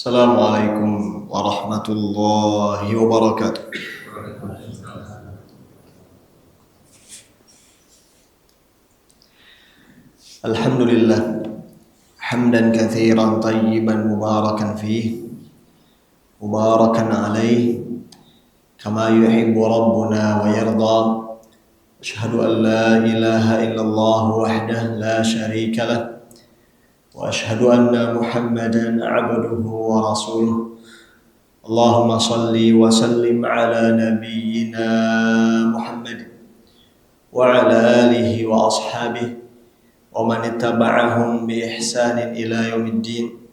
Assalamualaikum warahmatullahi wabarakatuh. Alhamdulillah hamdan katsiran tayyiban mubarakan fih mubarakan alaih kama yuhibbu rabbuna wa yarda. Asyhadu an la ilaha illallah wahdah la syarika lah wa asyhadu anna Muhammadan abduhu wa rasuluh. Allahumma salli wa sallim ala nabiyyina Muhammad wa ala alihi wa ashabihi wa man ittaba'ahum bi ihsanin ila yaumiddin.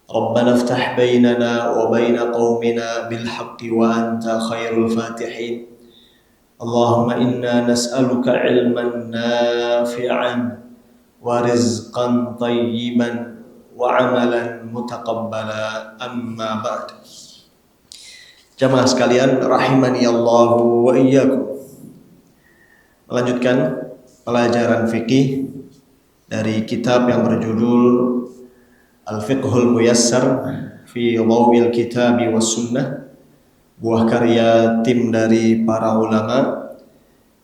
Rabbana iftah bainana wa baina qaumina bil haqqi wa anta khairul fatihin. Allahumma inna nas'aluka ilman nafi'an wa rizqan tayyiban wa amalan mutaqabbala, amma ba'd. Jamaah sekalian rahimani Allahu wa iyyakum. Melanjutkan pelajaran fikih dari kitab yang berjudul Al-Fiqhul Muyassar fi Dhawil Kitabi was Sunnah, buah karya tim dari para ulama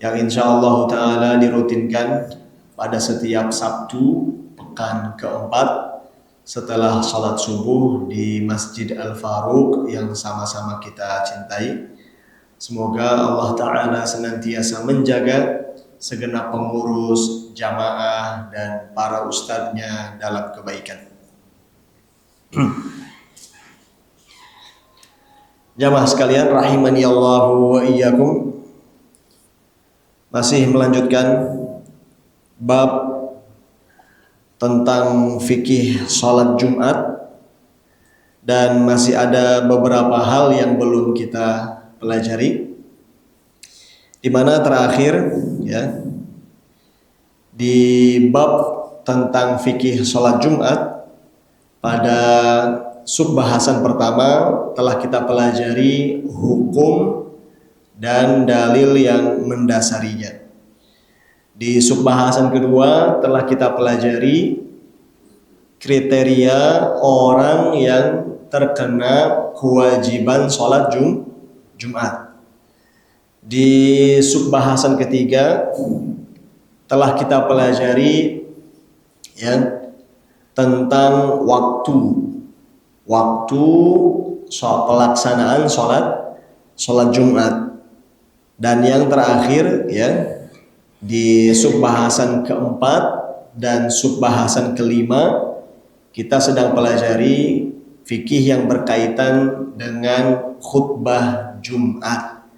yang insyaallah ta'ala dirutinkan pada setiap Sabtu pekan keempat setelah salat subuh di Masjid Al-Faruq yang sama-sama kita cintai. Semoga Allah Ta'ala senantiasa menjaga segenap pengurus, jamaah, dan para ustadznya dalam kebaikan. Jamaah sekalian rahimani Allahu wa iyyakum, masih melanjutkan bab tentang fikih salat Jumat, dan masih ada beberapa hal yang belum kita pelajari, di mana terakhir ya di bab tentang fikih salat Jumat pada subbahasan pertama telah kita pelajari hukum dan dalil yang mendasarinya. Di subbahasan kedua telah kita pelajari kriteria orang yang terkena kewajiban sholat Jumat. Di subbahasan ketiga telah kita pelajari ya tentang waktu pelaksanaan sholat Jumat. Dan yang terakhir ya di subbahasan keempat dan subbahasan kelima kita sedang pelajari fikih yang berkaitan dengan khutbah Jumat.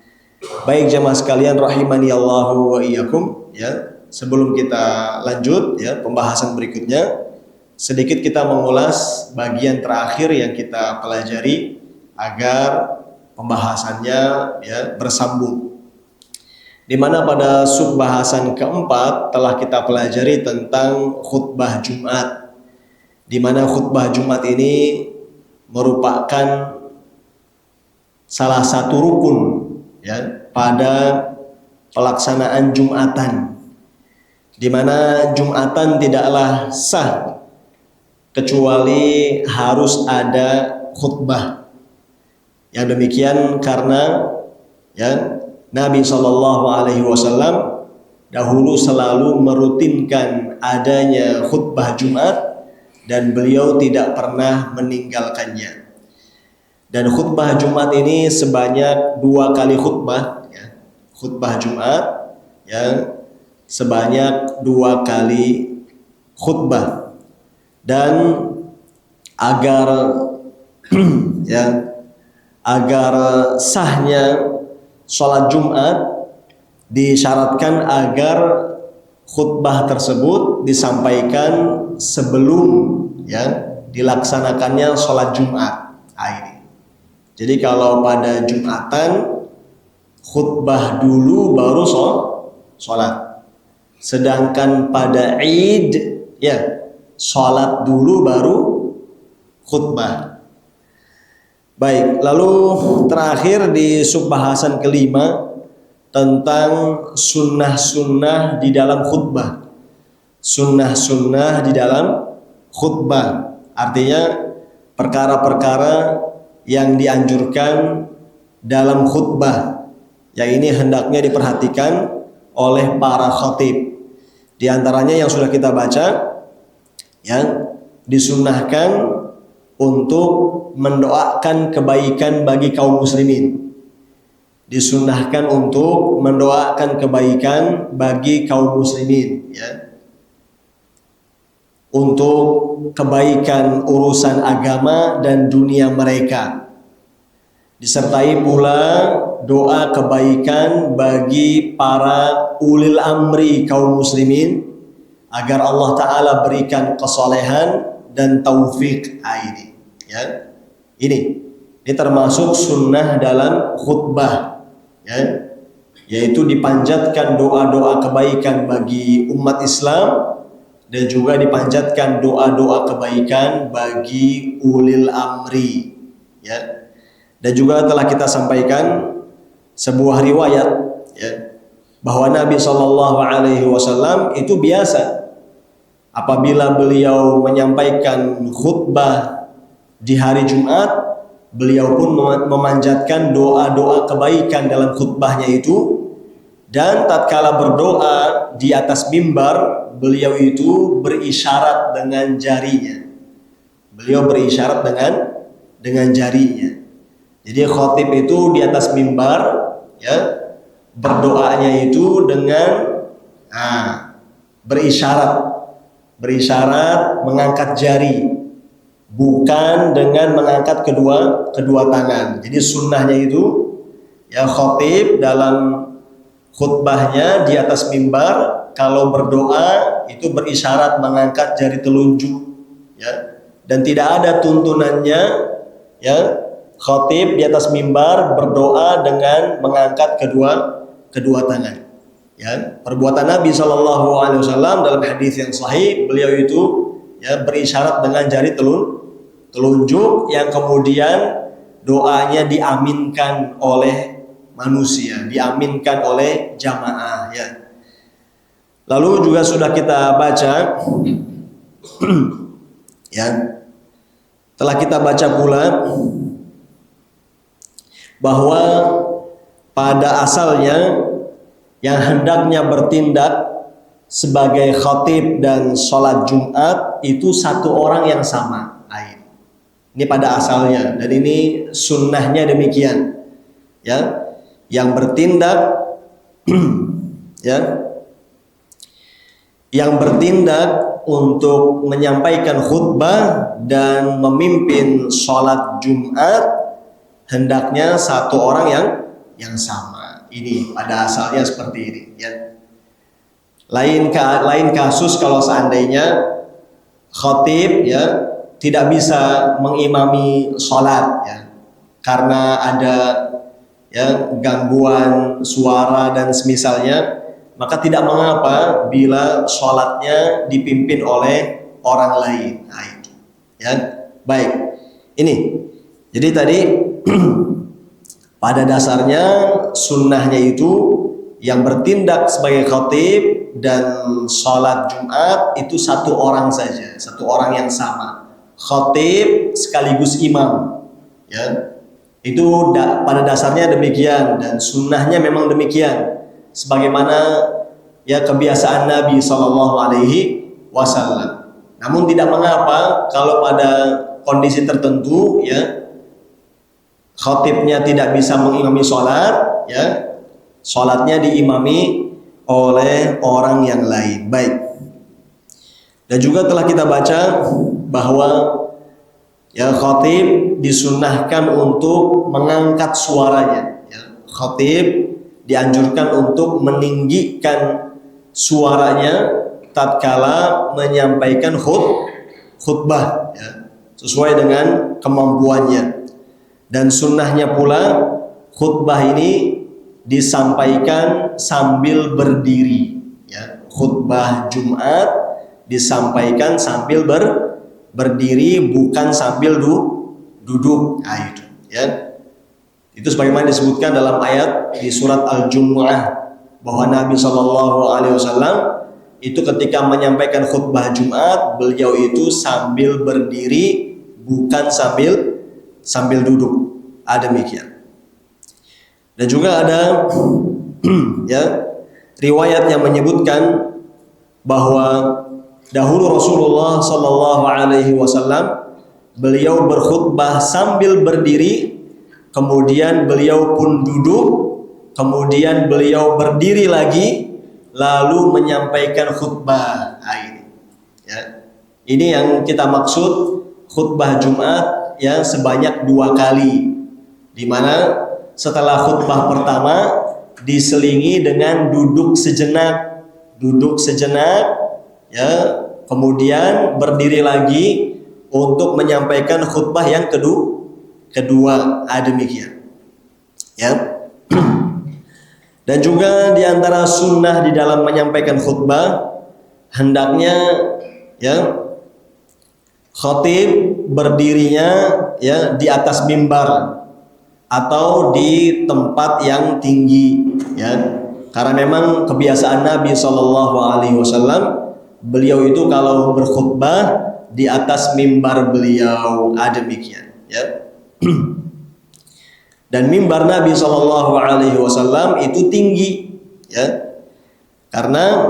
Baik jamaah sekalian rahimani Allahu wa iyyakum, ya sebelum kita lanjut ya pembahasan berikutnya, sedikit kita mengulas bagian terakhir yang kita pelajari agar pembahasannya ya bersambung. Di mana pada subbahasan keempat telah kita pelajari tentang khutbah Jumat, di mana khutbah Jumat ini merupakan salah satu rukun ya pada pelaksanaan Jumatan, di mana Jumatan tidaklah sah kecuali harus ada khutbah. Yang demikian karena ya Nabi SAW dahulu selalu merutinkan adanya khutbah Jumat dan beliau tidak pernah meninggalkannya. Dan khutbah Jumat ini sebanyak 2 kali khutbah ya. Khutbah Jumat ya sebanyak 2 kali khutbah. Dan agar ya agar sahnya sholat Jumat disyaratkan agar khutbah tersebut disampaikan sebelum ya dilaksanakannya sholat Jumat. Ini. Jadi kalau pada Jumatan khutbah dulu baru sholat. Sedangkan pada Id ya sholat dulu baru khutbah. Baik, lalu terakhir di subbahasan kelima tentang sunnah-sunnah di dalam khutbah. Sunnah-sunnah di dalam khutbah. Artinya perkara-perkara yang dianjurkan dalam khutbah yang ini hendaknya diperhatikan oleh para khatib. Di antaranya yang sudah kita baca, yang disunnahkan untuk mendoakan kebaikan bagi kaum muslimin. Disunnahkan untuk mendoakan kebaikan bagi kaum muslimin, ya. Untuk kebaikan urusan agama dan dunia mereka. Disertai pula doa kebaikan bagi para ulil amri kaum muslimin agar Allah Ta'ala berikan kesolehan dan taufik. Ini, ya. Ini termasuk sunnah dalam khutbah, ya, yaitu dipanjatkan doa-doa kebaikan bagi umat Islam dan juga dipanjatkan doa-doa kebaikan bagi ulil amri, ya. Dan juga telah kita sampaikan sebuah riwayat, ya, bahwa Nabi SAW itu biasa apabila beliau menyampaikan khutbah di hari Jumat, beliau pun memanjatkan doa-doa kebaikan dalam khutbahnya itu. Dan tatkala berdoa di atas mimbar, beliau itu berisyarat dengan jarinya. Beliau berisyarat dengan jarinya. Jadi khatib itu di atas mimbar, ya, berdoanya itu dengan berisyarat mengangkat jari, bukan dengan mengangkat kedua tangan. Jadi sunnahnya itu, ya, khatib dalam khutbahnya di atas mimbar kalau berdoa itu berisyarat mengangkat jari telunjuk, ya, dan tidak ada tuntunannya, ya, khatib di atas mimbar berdoa dengan mengangkat kedua tangan, ya. Perbuatan Nabi SAW dalam hadis yang sahih, beliau itu, ya, berisyarat dengan jari telunjuk yang kemudian doanya diaminkan oleh manusia, diaminkan oleh jamaah, ya. Lalu juga sudah kita baca ya, telah kita baca pula bahwa pada asalnya yang hendaknya bertindak sebagai khatib dan sholat Jumat itu satu orang yang sama. Ini pada asalnya, dan ini sunnahnya demikian, ya, yang bertindak ya, yang bertindak untuk menyampaikan khutbah dan memimpin sholat Jumat hendaknya satu orang yang sama. Ini pada asalnya seperti ini, ya. Lain kasus kalau seandainya khatib, ya, tidak bisa mengimami sholat, ya, karena ada, ya, gangguan suara dan semisalnya, maka tidak mengapa bila sholatnya dipimpin oleh orang lain. Itu, ya. Baik, ini jadi tadi pada dasarnya sunnahnya itu yang bertindak sebagai khatib dan sholat Jumat itu satu orang saja, satu orang yang sama, khatib sekaligus imam, ya. Itu pada dasarnya demikian dan sunnahnya memang demikian, sebagaimana, ya, kebiasaan Nabi SAW. Namun tidak mengapa kalau pada kondisi tertentu, ya, khatibnya tidak bisa mengimami sholat, ya, sholatnya diimami oleh orang yang lain. Baik. Dan juga telah kita baca bahwa, ya, khatib disunnahkan untuk mengangkat suaranya, ya. Khatib dianjurkan untuk meninggikan suaranya tatkala menyampaikan khutbah, ya, sesuai dengan kemampuannya. Dan sunnahnya pula khutbah ini disampaikan sambil berdiri, ya. Khutbah Jumat disampaikan sambil berdiri, bukan sambil duduk. Itu, ya. Itu sebagaimana disebutkan dalam ayat di surat Al-Jumu'ah bahwa Nabi SAW itu ketika menyampaikan khutbah Jumat, beliau itu sambil berdiri, bukan sambil duduk. Demikian. Dan juga ada ya riwayat yang menyebutkan bahwa dahulu Rasulullah Shallallahu Alaihi Wasallam beliau berkhutbah sambil berdiri, kemudian beliau pun duduk, kemudian beliau berdiri lagi, lalu menyampaikan khutbah. Ini, ya. Ini yang kita maksud khutbah Jumat ya sebanyak 2 kali, di mana setelah khutbah pertama diselingi dengan duduk sejenak, ya, kemudian berdiri lagi untuk menyampaikan khutbah yang kedua. Demikian. Ya. Dan juga di antara sunnah di dalam menyampaikan khutbah, hendaknya ya khatib berdirinya ya di atas mimbar atau di tempat yang tinggi, ya. Karena memang kebiasaan Nabi Shallallahu Alaihi Wasallam, beliau itu kalau berkhutbah di atas mimbar beliau. Demikian, ya. Dan mimbar Nabi Shallallahu Alaihi Wasallam itu tinggi, ya. Karena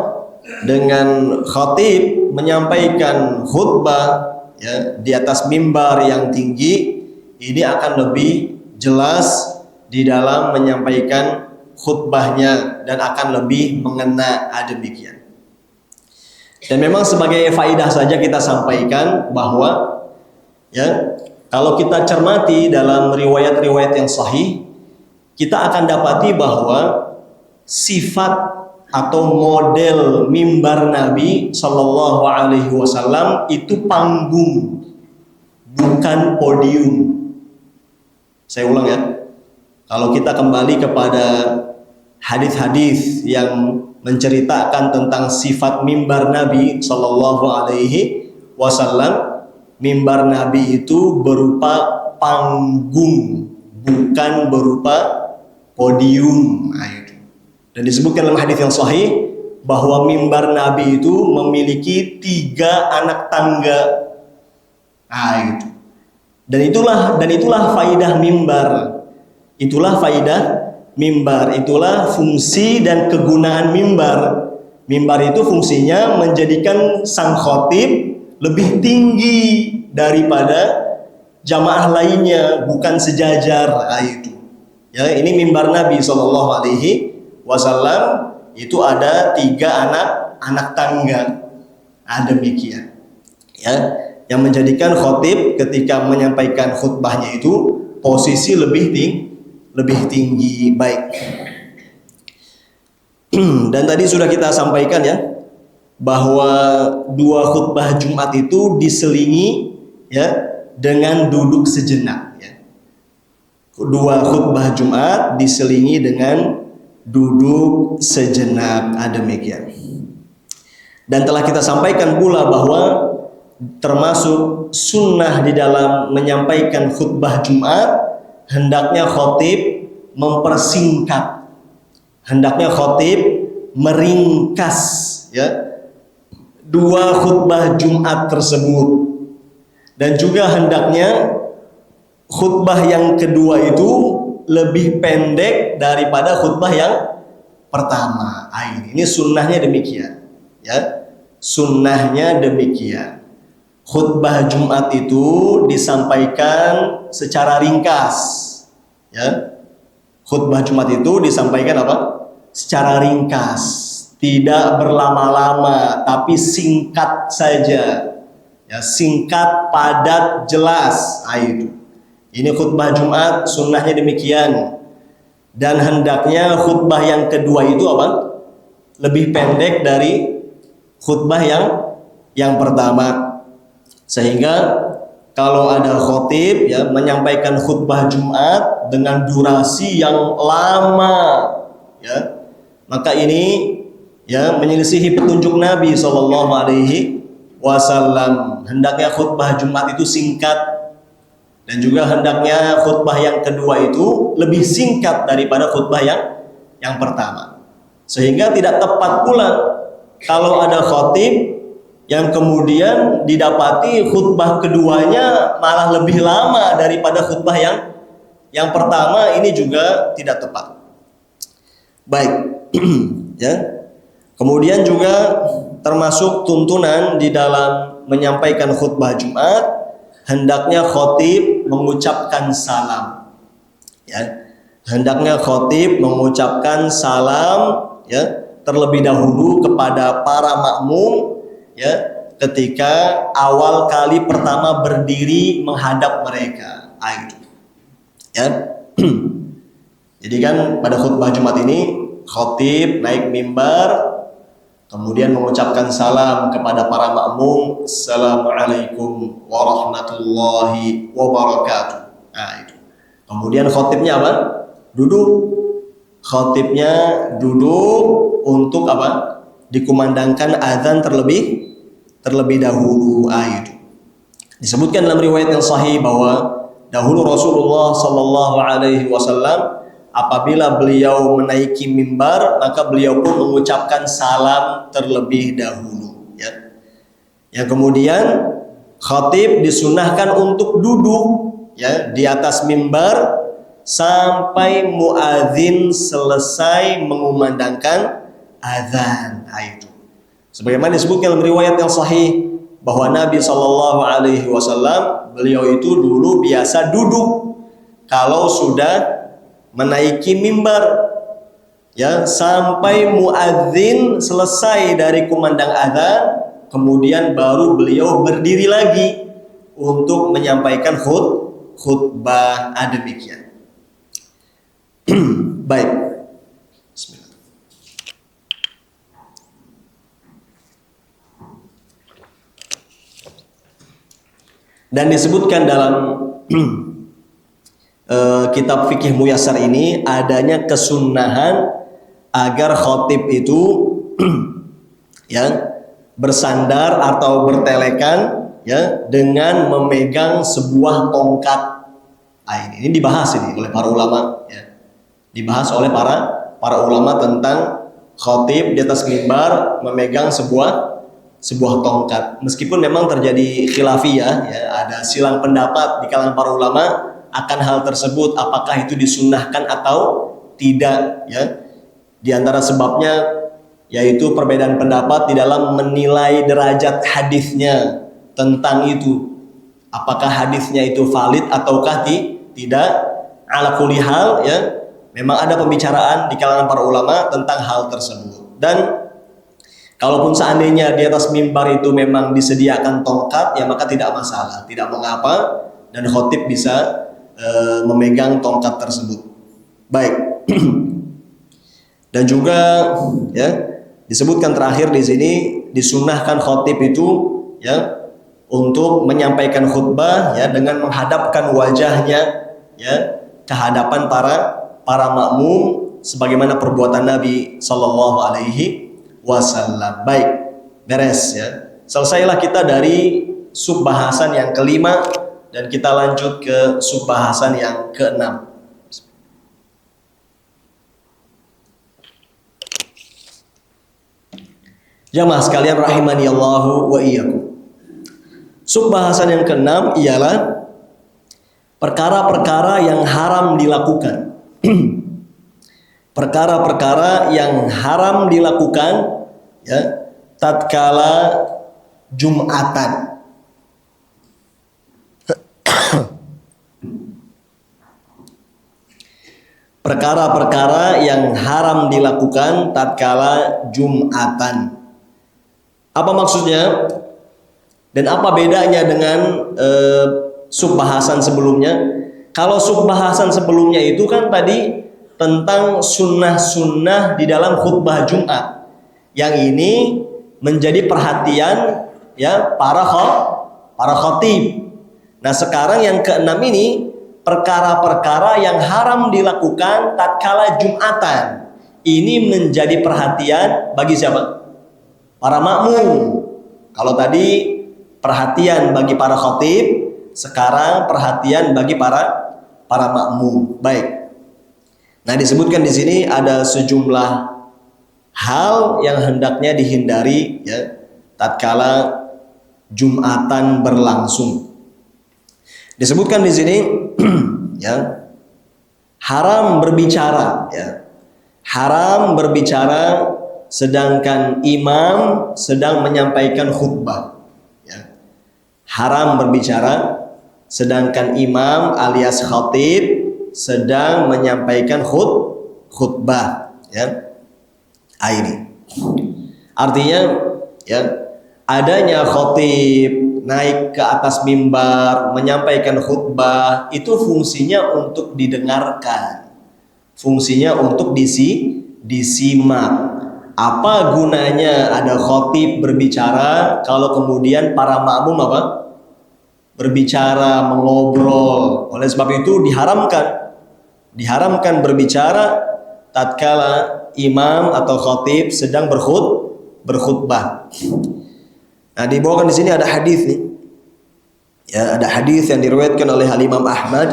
dengan khatib menyampaikan khutbah ya di atas mimbar yang tinggi, ini akan lebih jelas di dalam menyampaikan khutbahnya dan akan lebih mengena. Demikian. Dan memang sebagai faidah saja kita sampaikan bahwa ya kalau kita cermati dalam riwayat-riwayat yang sahih, kita akan dapati bahwa sifat atau model mimbar Nabi Shallallahu Alaihi Wasallam itu panggung, bukan podium. Saya ulang ya. Kalau kita kembali kepada hadis-hadis yang menceritakan tentang sifat mimbar Nabi Shallallahu Alaihi Wasallam, mimbar Nabi itu berupa panggung, bukan berupa podium. Dan disebutkan dalam hadis yang sahih bahwa mimbar Nabi itu memiliki 3 anak tangga. Itu. Dan itulah faidah mimbar. Itulah fungsi dan kegunaan mimbar. Mimbar itu fungsinya menjadikan sang khatib lebih tinggi daripada jamaah lainnya, bukan sejajar. Itu. Ya, ini mimbar Nabi Shallallahu Alaihi Wasallam itu ada 3 anak tangga. Demikian. Ya, yang menjadikan khatib ketika menyampaikan khutbahnya itu posisi lebih tinggi. Baik. Dan tadi sudah kita sampaikan ya bahwa 2 khutbah Jumat itu diselingi ya dengan duduk sejenak, ya. 2 khutbah Jumat diselingi dengan duduk sejenak. Demikian. Dan telah kita sampaikan pula bahwa termasuk sunnah di dalam menyampaikan khutbah Jumat, hendaknya khatib mempersingkat, hendaknya khatib meringkas ya 2 khutbah Jumat tersebut. Dan juga hendaknya khutbah yang kedua itu lebih pendek daripada khutbah yang pertama. Ini sunnahnya demikian, ya. Sunnahnya demikian. Khutbah Jumat itu disampaikan secara ringkas, ya. Khutbah Jumat itu disampaikan apa? Secara ringkas, tidak berlama-lama, tapi singkat saja, ya, singkat, padat, jelas. Itu. Ini khutbah Jumat sunnahnya demikian. Dan hendaknya khutbah yang kedua itu apa? Lebih pendek dari khutbah yang pertama. Sehingga kalau ada khatib ya menyampaikan khutbah Jumat dengan durasi yang lama, ya, maka ini ya menyelisihi petunjuk Nabi Shallallahu Alaihi Wasallam. Hendaknya khutbah Jumat itu singkat, dan juga hendaknya khutbah yang kedua itu lebih singkat daripada khutbah yang pertama. Sehingga tidak tepat pula kalau ada khatib yang kemudian didapati khutbah keduanya malah lebih lama daripada khutbah yang pertama, ini juga tidak tepat. Baik. Ya. Kemudian juga termasuk tuntunan di dalam menyampaikan khutbah Jumat, hendaknya khotib mengucapkan salam. Ya. Hendaknya khotib mengucapkan salam, ya, terlebih dahulu kepada para makmum, ya, ketika awal kali pertama berdiri menghadap mereka. Ya. Jadi kan pada khutbah Jumat ini khotib naik mimbar, kemudian mengucapkan salam kepada para makmum, Assalamualaikum warahmatullahi wabarakatuh. Nah, itu. Kemudian khotibnya apa? Duduk. Khotibnya duduk untuk apa? Dikumandangkan azan terlebih dahulu. Itu. Disebutkan dalam riwayat yang sahih bahwa dahulu Rasulullah Sallallahu Alaihi Wasallam apabila beliau menaiki mimbar, maka beliau pun mengucapkan salam terlebih dahulu. Ya. Yang kemudian khatib disunahkan untuk duduk, ya, di atas mimbar sampai muadzin selesai mengumandangkan azan. Itu. Sebagaimana disebutkan dalam riwayat yang sahih bahwa Nabi Shallallahu Alaihi Wasallam beliau itu dulu biasa duduk kalau sudah menaiki mimbar, ya, sampai muadzin selesai dari kumandang azan, kemudian baru beliau berdiri lagi untuk menyampaikan khutbah. Demikian. Baik. Bismillah. Dan disebutkan dalam kitab fikih Muyassar ini adanya kesunahan agar khotib itu ya bersandar atau bertelekan, ya, dengan memegang sebuah tongkat. Ini dibahas ini oleh para ulama, ya. Dibahas oleh para ulama tentang khotib di atas mimbar memegang sebuah tongkat. Meskipun memang terjadi khilafiyah, ya, ada silang pendapat di kalangan para ulama akan hal tersebut, apakah itu disunnahkan atau tidak, ya. Di antara sebabnya yaitu perbedaan pendapat di dalam menilai derajat hadisnya tentang itu. Apakah hadisnya itu valid ataukah tidak? Ala kulli hal, ya, memang ada pembicaraan di kalangan para ulama tentang hal tersebut. Dan kalaupun seandainya di atas mimbar itu memang disediakan tongkat, ya maka tidak masalah, tidak mengapa, dan khotib bisa memegang tongkat tersebut. Baik. Dan juga, ya, disebutkan terakhir di sini disunnahkan khotib itu, ya, untuk menyampaikan khutbah, ya, dengan menghadapkan wajahnya, ya, ke hadapan para makmum sebagaimana perbuatan Nabi Sallallahu Alaihi Wasallam. Baik, beres, ya. Selesailah kita dari subbahasan yang kelima dan kita lanjut ke subbahasan yang keenam. Jamaah sekalian rahimani Allahu wa iyyakum. Subbahasan yang keenam ialah perkara-perkara yang haram dilakukan. Perkara-perkara yang haram dilakukan, ya, tatkala Jumatan. Perkara-perkara yang haram dilakukan tatkala Jumatan. Apa maksudnya? Dan apa bedanya dengan subbahasan sebelumnya? Kalau subbahasan sebelumnya itu kan tadi tentang sunnah-sunnah di dalam khutbah Jumat. Yang ini menjadi perhatian, ya, para khatib. Nah, sekarang yang keenam ini perkara-perkara yang haram dilakukan tatkala Jumatan. Ini menjadi perhatian bagi siapa? Para makmum. Kalau tadi perhatian bagi para khatib, sekarang perhatian bagi para makmum. Baik. Nah, disebutkan di sini ada sejumlah hal yang hendaknya dihindari, ya, tatkala Jumatan berlangsung. Disebutkan di sini ya, haram berbicara ya. Haram berbicara sedangkan imam sedang menyampaikan khutbah ya. Haram berbicara sedangkan imam alias khatib sedang menyampaikan khutbah ya. Ini artinya ya, adanya khatib naik ke atas mimbar menyampaikan khutbah itu fungsinya untuk didengarkan, fungsinya untuk disimak. Apa gunanya ada khatib berbicara kalau kemudian para makmum apa? Berbicara, mengobrol. Oleh sebab itu diharamkan berbicara tatkala imam atau khatib sedang berkhutbah. Nah, dibawakan di sini ada hadis nih. Ya, ada hadis yang diriwayatkan oleh Imam Ahmad.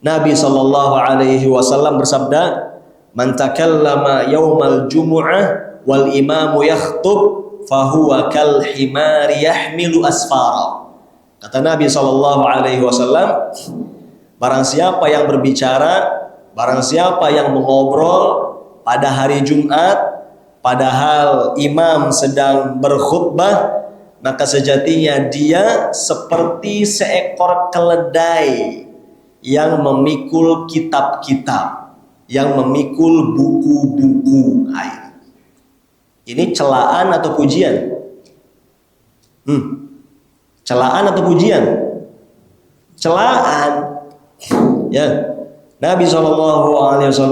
Nabi sallallahu alaihi wasallam bersabda, "Man takallama yaumal jumu'ah wal imamu yakhtub fahuwa kal himari yahmilu asfara." Kata Nabi sallallahu alaihi wasallam, barang siapa yang berbicara, barang siapa yang mengobrol pada hari Jumat padahal imam sedang berkhutbah, maka sejatinya dia seperti seekor keledai yang memikul kitab-kitab, yang memikul buku-buku. Ini celaan atau pujian? Celaan atau pujian? Celaan. Ya. Nabi SAW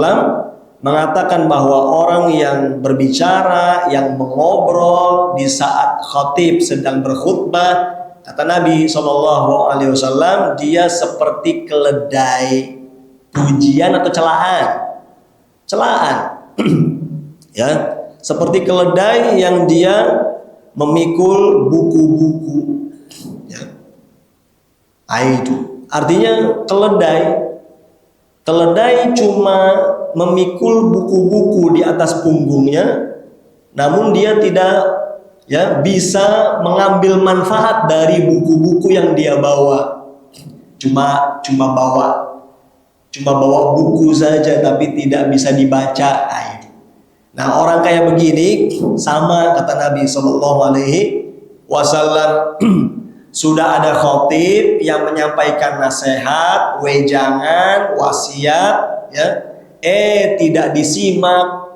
mengatakan bahwa orang yang berbicara, yang mengobrol di saat khatib sedang berkhutbah, kata Nabi SAW, dia seperti keledai. Pujian atau celaan? Celaan. Ya, seperti keledai yang dia memikul buku-buku. Ya. Itu artinya keledai cuma memikul buku-buku di atas punggungnya, namun dia tidak ya bisa mengambil manfaat dari buku-buku yang dia bawa. Cuma bawa buku saja tapi tidak bisa dibaca. Nah, orang kayak begini sama, kata Nabi Shallallahu Alaihi Wasallam, sudah ada khatib yang menyampaikan nasihat, wejangan, wasiat, ya, tidak disimak,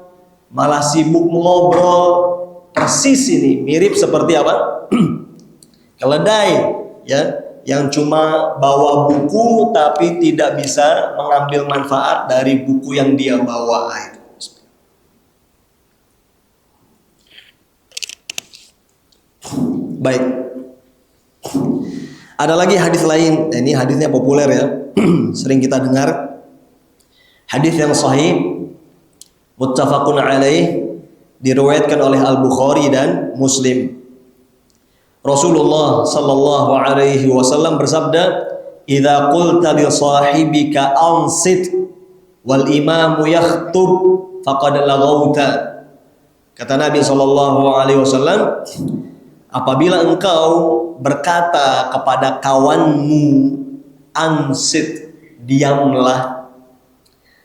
malah sibuk mengobrol. Persis ini mirip seperti apa? Keledai, ya, yang cuma bawa buku tapi tidak bisa mengambil manfaat dari buku yang dia bawa. Baik. Ada lagi hadis lain. Ini hadisnya populer ya. Sering kita dengar. Hadis yang sahih, muttafaqun alaih, diriwayatkan oleh Al-Bukhari dan Muslim. Rasulullah sallallahu alaihi wasallam bersabda, "Idza qulta li sahibika ansit wal imamu yakhtub faqad laghauta." Kata Nabi sallallahu alaihi wasallam, apabila engkau berkata kepada kawanmu, ansit, diamlah,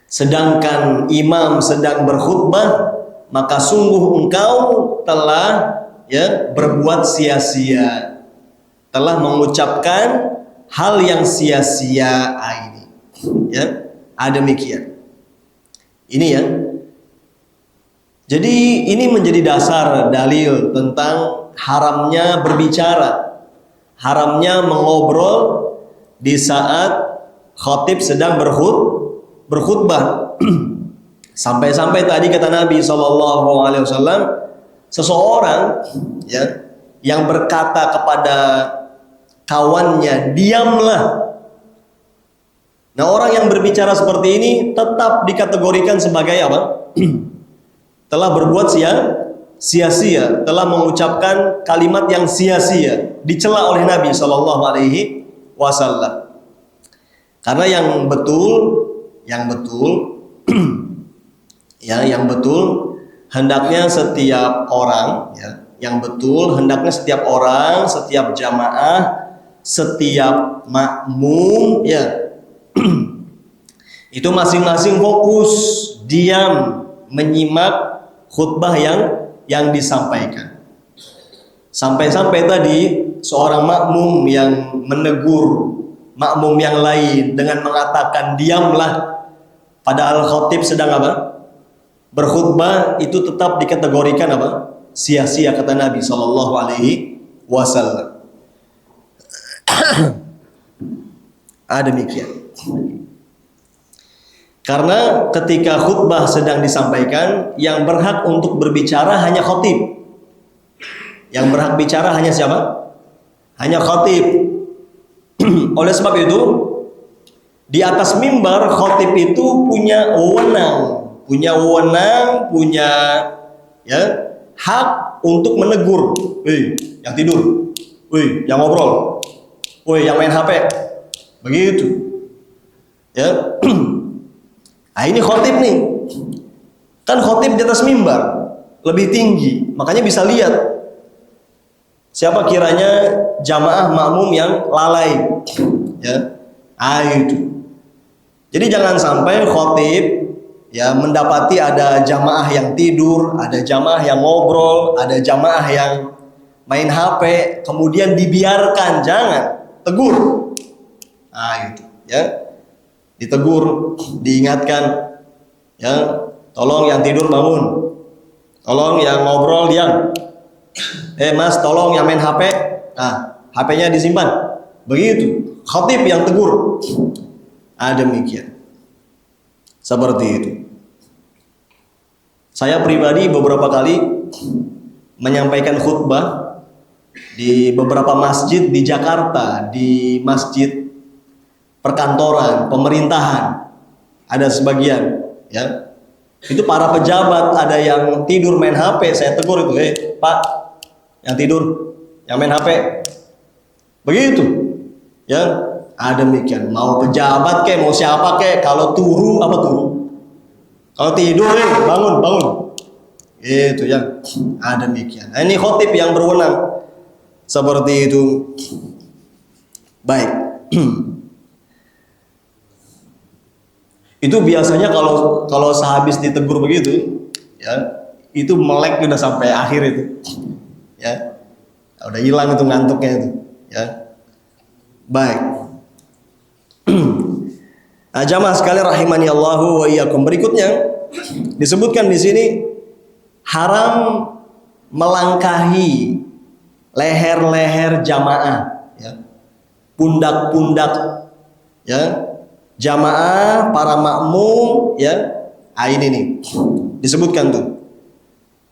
sedangkan imam sedang berkhutbah, maka sungguh engkau telah ya berbuat sia-sia, telah mengucapkan hal yang sia-sia. Ini ya, demikian. Ini ya. Jadi ini menjadi dasar dalil tentang haramnya berbicara, haramnya mengobrol di saat khatib sedang berkhutbah. Sampai-sampai tadi kata Nabi SAW, seseorang ya yang berkata kepada kawannya, diamlah. Nah, orang yang berbicara seperti ini tetap dikategorikan sebagai apa? Telah berbuat sia-sia, telah mengucapkan kalimat yang sia-sia, dicela oleh Nabi Shallallahu Alaihi Wasallam. Karena yang betul, ya, yang betul hendaknya setiap orang ya yang betul, hendaknya setiap orang, setiap jamaah, setiap makmum ya itu masing-masing fokus, diam, menyimak khutbah yang disampaikan. Sampai-sampai tadi seorang makmum yang menegur makmum yang lain dengan mengatakan diamlah, padahal khatib sedang apa? Berkhutbah, itu tetap dikategorikan apa? Sia-sia, kata Nabi Shallallahu Alaihi Wasallam. Demikian. Karena ketika khutbah sedang disampaikan, yang berhak untuk berbicara hanya khatib. Yang berhak bicara hanya siapa? Hanya khatib. Oleh sebab itu, di atas mimbar khatib itu punya wewenang, punya ya hak untuk menegur. Wih, yang tidur. Wih, yang ngobrol. Wih, yang main HP. Begitu. Ya. Nah, ini khatib nih. Kan khatib di atas mimbar, lebih tinggi, makanya bisa lihat siapa kiranya jamaah makmum yang lalai. Ya. Itu. Jadi jangan sampai khatib ya mendapati ada jamaah yang tidur, ada jamaah yang ngobrol, ada jamaah yang main HP, kemudian dibiarkan. Jangan, tegur. Itu ya, ditegur, diingatkan ya, tolong yang tidur bangun, tolong yang ngobrol diam, mas tolong yang main HP, HP-nya disimpan. Begitu khatib yang tegur. Demikian. Seperti itu. Saya pribadi beberapa kali menyampaikan khutbah di beberapa masjid di Jakarta, di masjid perkantoran, pemerintahan. Ada sebagian ya. Itu para pejabat, ada yang tidur main HP, saya tegur itu, Pak, yang tidur, yang main HP. Begitu. Ya, demikian. Mau pejabat kek, mau siapa kek, kalau turu apa turu? Kalau tidur bangun. Itu ya. Demikian. Nah, ini khatib yang berwenang. Seperti itu. Baik. Itu biasanya kalau sehabis ditegur begitu, ya, itu melek udah sampai akhir itu. Ya. Udah hilang itu ngantuknya itu, ya. Baik. Jamaah sekalian rahimani Allahu wa iyyakum. Berikutnya disebutkan di sini haram melangkahi leher-leher jamaah, ya. Pundak-pundak, ya. Jamaah, para makmum, ya. Ini nih disebutkan tuh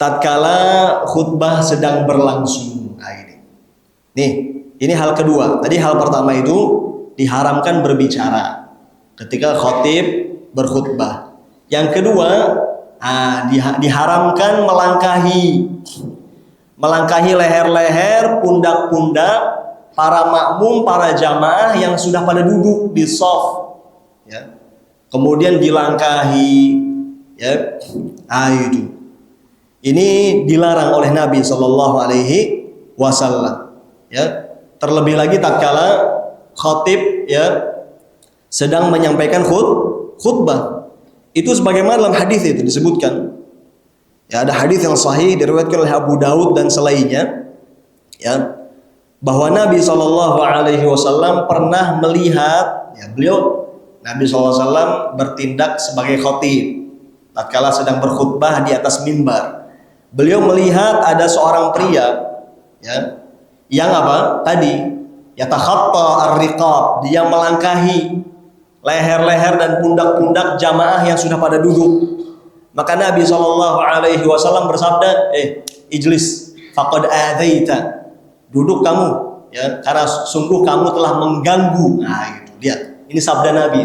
tatkala khutbah sedang berlangsung. Ini hal kedua. Tadi hal pertama itu diharamkan berbicara ketika khatib berkhutbah. Yang kedua, diharamkan melangkahi leher-leher, pundak-pundak para makmum, para jamaah yang sudah pada duduk di shaf. Ya. Kemudian dilangkahi, ya. Itu. Ini dilarang oleh Nabi Shallallahu Alaihi Wasallam. Ya. Terlebih lagi tatkala khatib ya sedang menyampaikan khutbah. Itu sebagaimana dalam hadis itu disebutkan. Ya, ada hadis yang sahih diriwayatkan oleh Abu Daud dan selainnya, ya, bahwa Nabi Shallallahu Alaihi Wasallam pernah melihat, ya, Nabi SAW bertindak sebagai khatib tatkala sedang berkhutbah di atas mimbar. Beliau melihat ada seorang pria, ya, yang apa? Tadi yatakhatta ar-riqab, dia melangkahi leher-leher dan pundak-pundak jamaah yang sudah pada duduk. Maka Nabi SAW bersabda, ijlis faqad adzaita, duduk kamu, ya, karena sungguh kamu telah mengganggu. Gitu. Lihat, ini sabda Nabi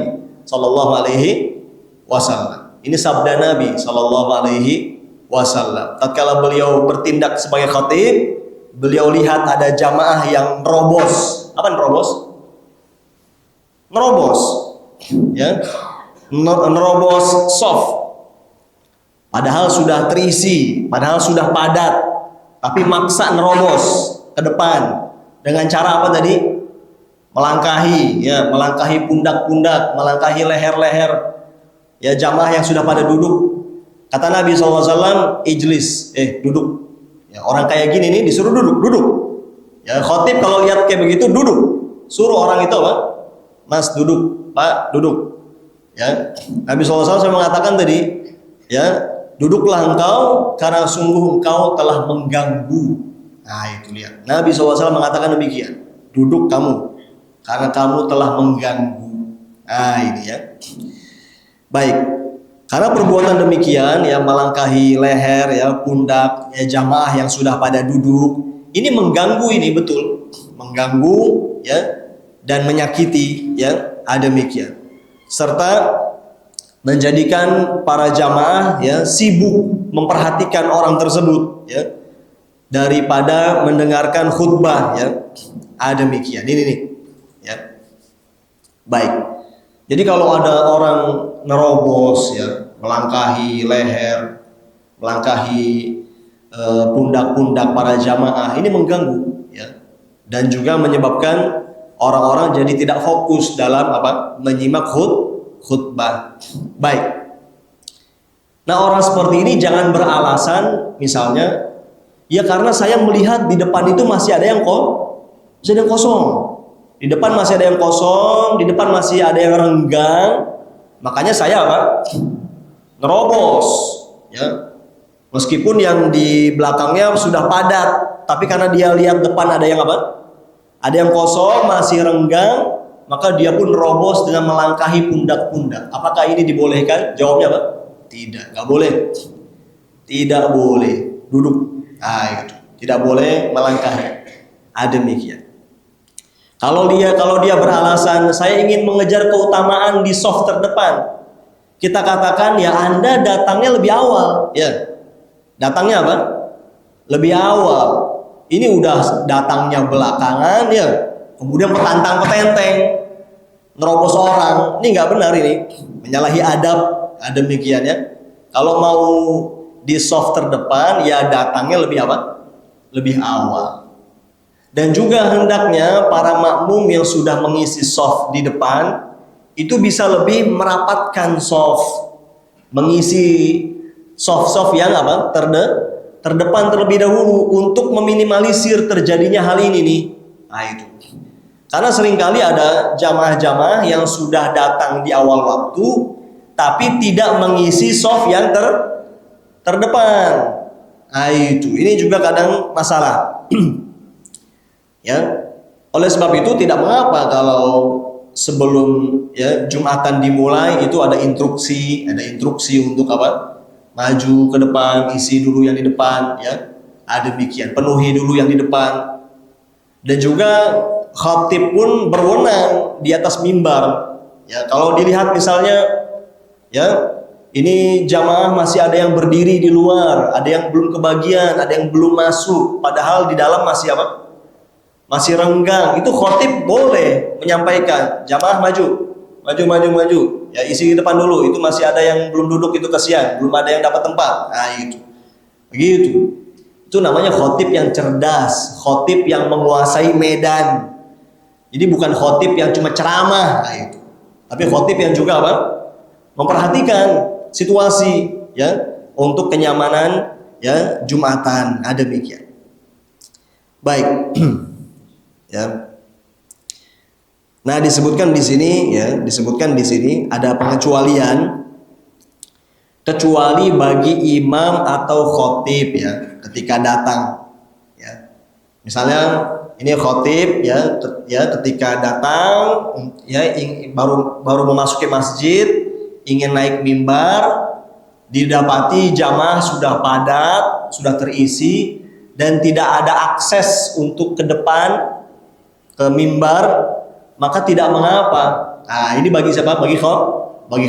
Sallallahu Alaihi Wasallam. Ini sabda Nabi Sallallahu Alaihi Wasallam. Tatkala beliau bertindak sebagai khatib, beliau lihat ada jamaah yang nerobos. Apa nerobos? Nerobos, ya, nerobos shaf. Padahal sudah terisi, padahal sudah padat, tapi maksa nerobos ke depan dengan cara apa tadi? Melangkahi, ya, melangkahi pundak-pundak, melangkahi leher-leher, ya, jamaah yang sudah pada duduk. Kata Nabi SAW, ijlis, duduk. Ya, orang kayak gini nih disuruh duduk, duduk. Ya, khotib kalau lihat kayak begitu duduk, suruh orang itu apa? Mas duduk, Pak duduk. Ya, Nabi SAW mengatakan tadi, ya, duduklah engkau karena sungguh engkau telah mengganggu. Nah itu lihat, Nabi SAW mengatakan demikian, duduk kamu karena kamu telah mengganggu. Nah ini ya. Baik, karena perbuatan demikian, ya, melangkahi leher, ya, pundak, ya, jamaah yang sudah pada duduk, ini mengganggu, ini betul mengganggu, ya, dan menyakiti, ya, demikian, serta menjadikan para jamaah, ya, sibuk memperhatikan orang tersebut, ya, daripada mendengarkan khutbah, ya, demikian. Ini nih, ya. Baik. Jadi kalau ada orang nerobos, ya, melangkahi leher, melangkahi pundak-pundak para jamaah, ini mengganggu, ya, dan juga menyebabkan orang-orang jadi tidak fokus dalam apa? Menyimak khutbah. Baik. Nah, orang seperti ini jangan beralasan, misalnya, ya karena saya melihat di depan itu masih ada yang kosong. Di depan masih ada yang kosong, di depan masih ada yang renggang, makanya saya apa? Nerobos, ya. Meskipun yang di belakangnya sudah padat, tapi karena dia lihat depan ada yang apa? Ada yang kosong, masih renggang, maka dia pun nerobos dengan melangkahi pundak-pundak. Apakah ini dibolehkan? Jawabnya apa? Tidak, nggak boleh. Tidak boleh. Duduk. Nah, itu. Tidak boleh melangkahi. Demikian. Kalau dia beralasan saya ingin mengejar keutamaan di soft terdepan, kita katakan, ya, Anda datangnya lebih awal, ya. Datangnya apa? Lebih awal. Ini udah datangnya belakangan, ya. Kemudian petantang-petenteng, nerobos orang. Ini nggak benar, ini menyalahi adab. Demikian, ya. Kalau mau di soft terdepan, ya datangnya lebih apa? Lebih awal. Dan juga hendaknya para makmum yang sudah mengisi soft di depan itu bisa lebih merapatkan soft, mengisi soft yang apa? Terdepan terlebih dahulu untuk meminimalisir terjadinya hal ini nih. Nah itu. Karena seringkali ada jamaah-jamaah yang sudah datang di awal waktu tapi tidak mengisi soft yang terdepan. Nah itu. Ini juga kadang masalah. Ya, oleh sebab itu tidak mengapa kalau sebelum, ya, Jumatan dimulai itu ada instruksi untuk apa? Maju ke depan, isi dulu yang di depan, ya. Demikian, penuhi dulu yang di depan. Dan juga khatib pun berwenang di atas mimbar. Ya, kalau dilihat misalnya, ya, ini jamaah masih ada yang berdiri di luar, ada yang belum kebagian, ada yang belum masuk, padahal di dalam masih apa? Masih renggang, itu khotib boleh menyampaikan, jamaah maju, ya, isi di depan dulu, itu masih ada yang belum duduk, itu kasihan, belum ada yang dapat tempat. Nah itu, begitu. Itu namanya khotib yang cerdas, khotib yang menguasai medan. Jadi bukan khotib yang cuma ceramah, nah itu, tapi khotib yang juga apa? Memperhatikan situasi, ya, untuk kenyamanan, ya, Jumatan. Demikian. Baik. Ya. Nah, disebutkan di sini ada pengecualian, kecuali bagi imam atau khotib, ya, ketika datang, ya. Misalnya ini khotib, ya, ketika datang, ya, baru memasuki masjid, ingin naik mimbar, didapati jamaah sudah padat, sudah terisi, dan tidak ada akses untuk ke depan ke mimbar, maka tidak mengapa. Nah, ini bagi siapa? Bagi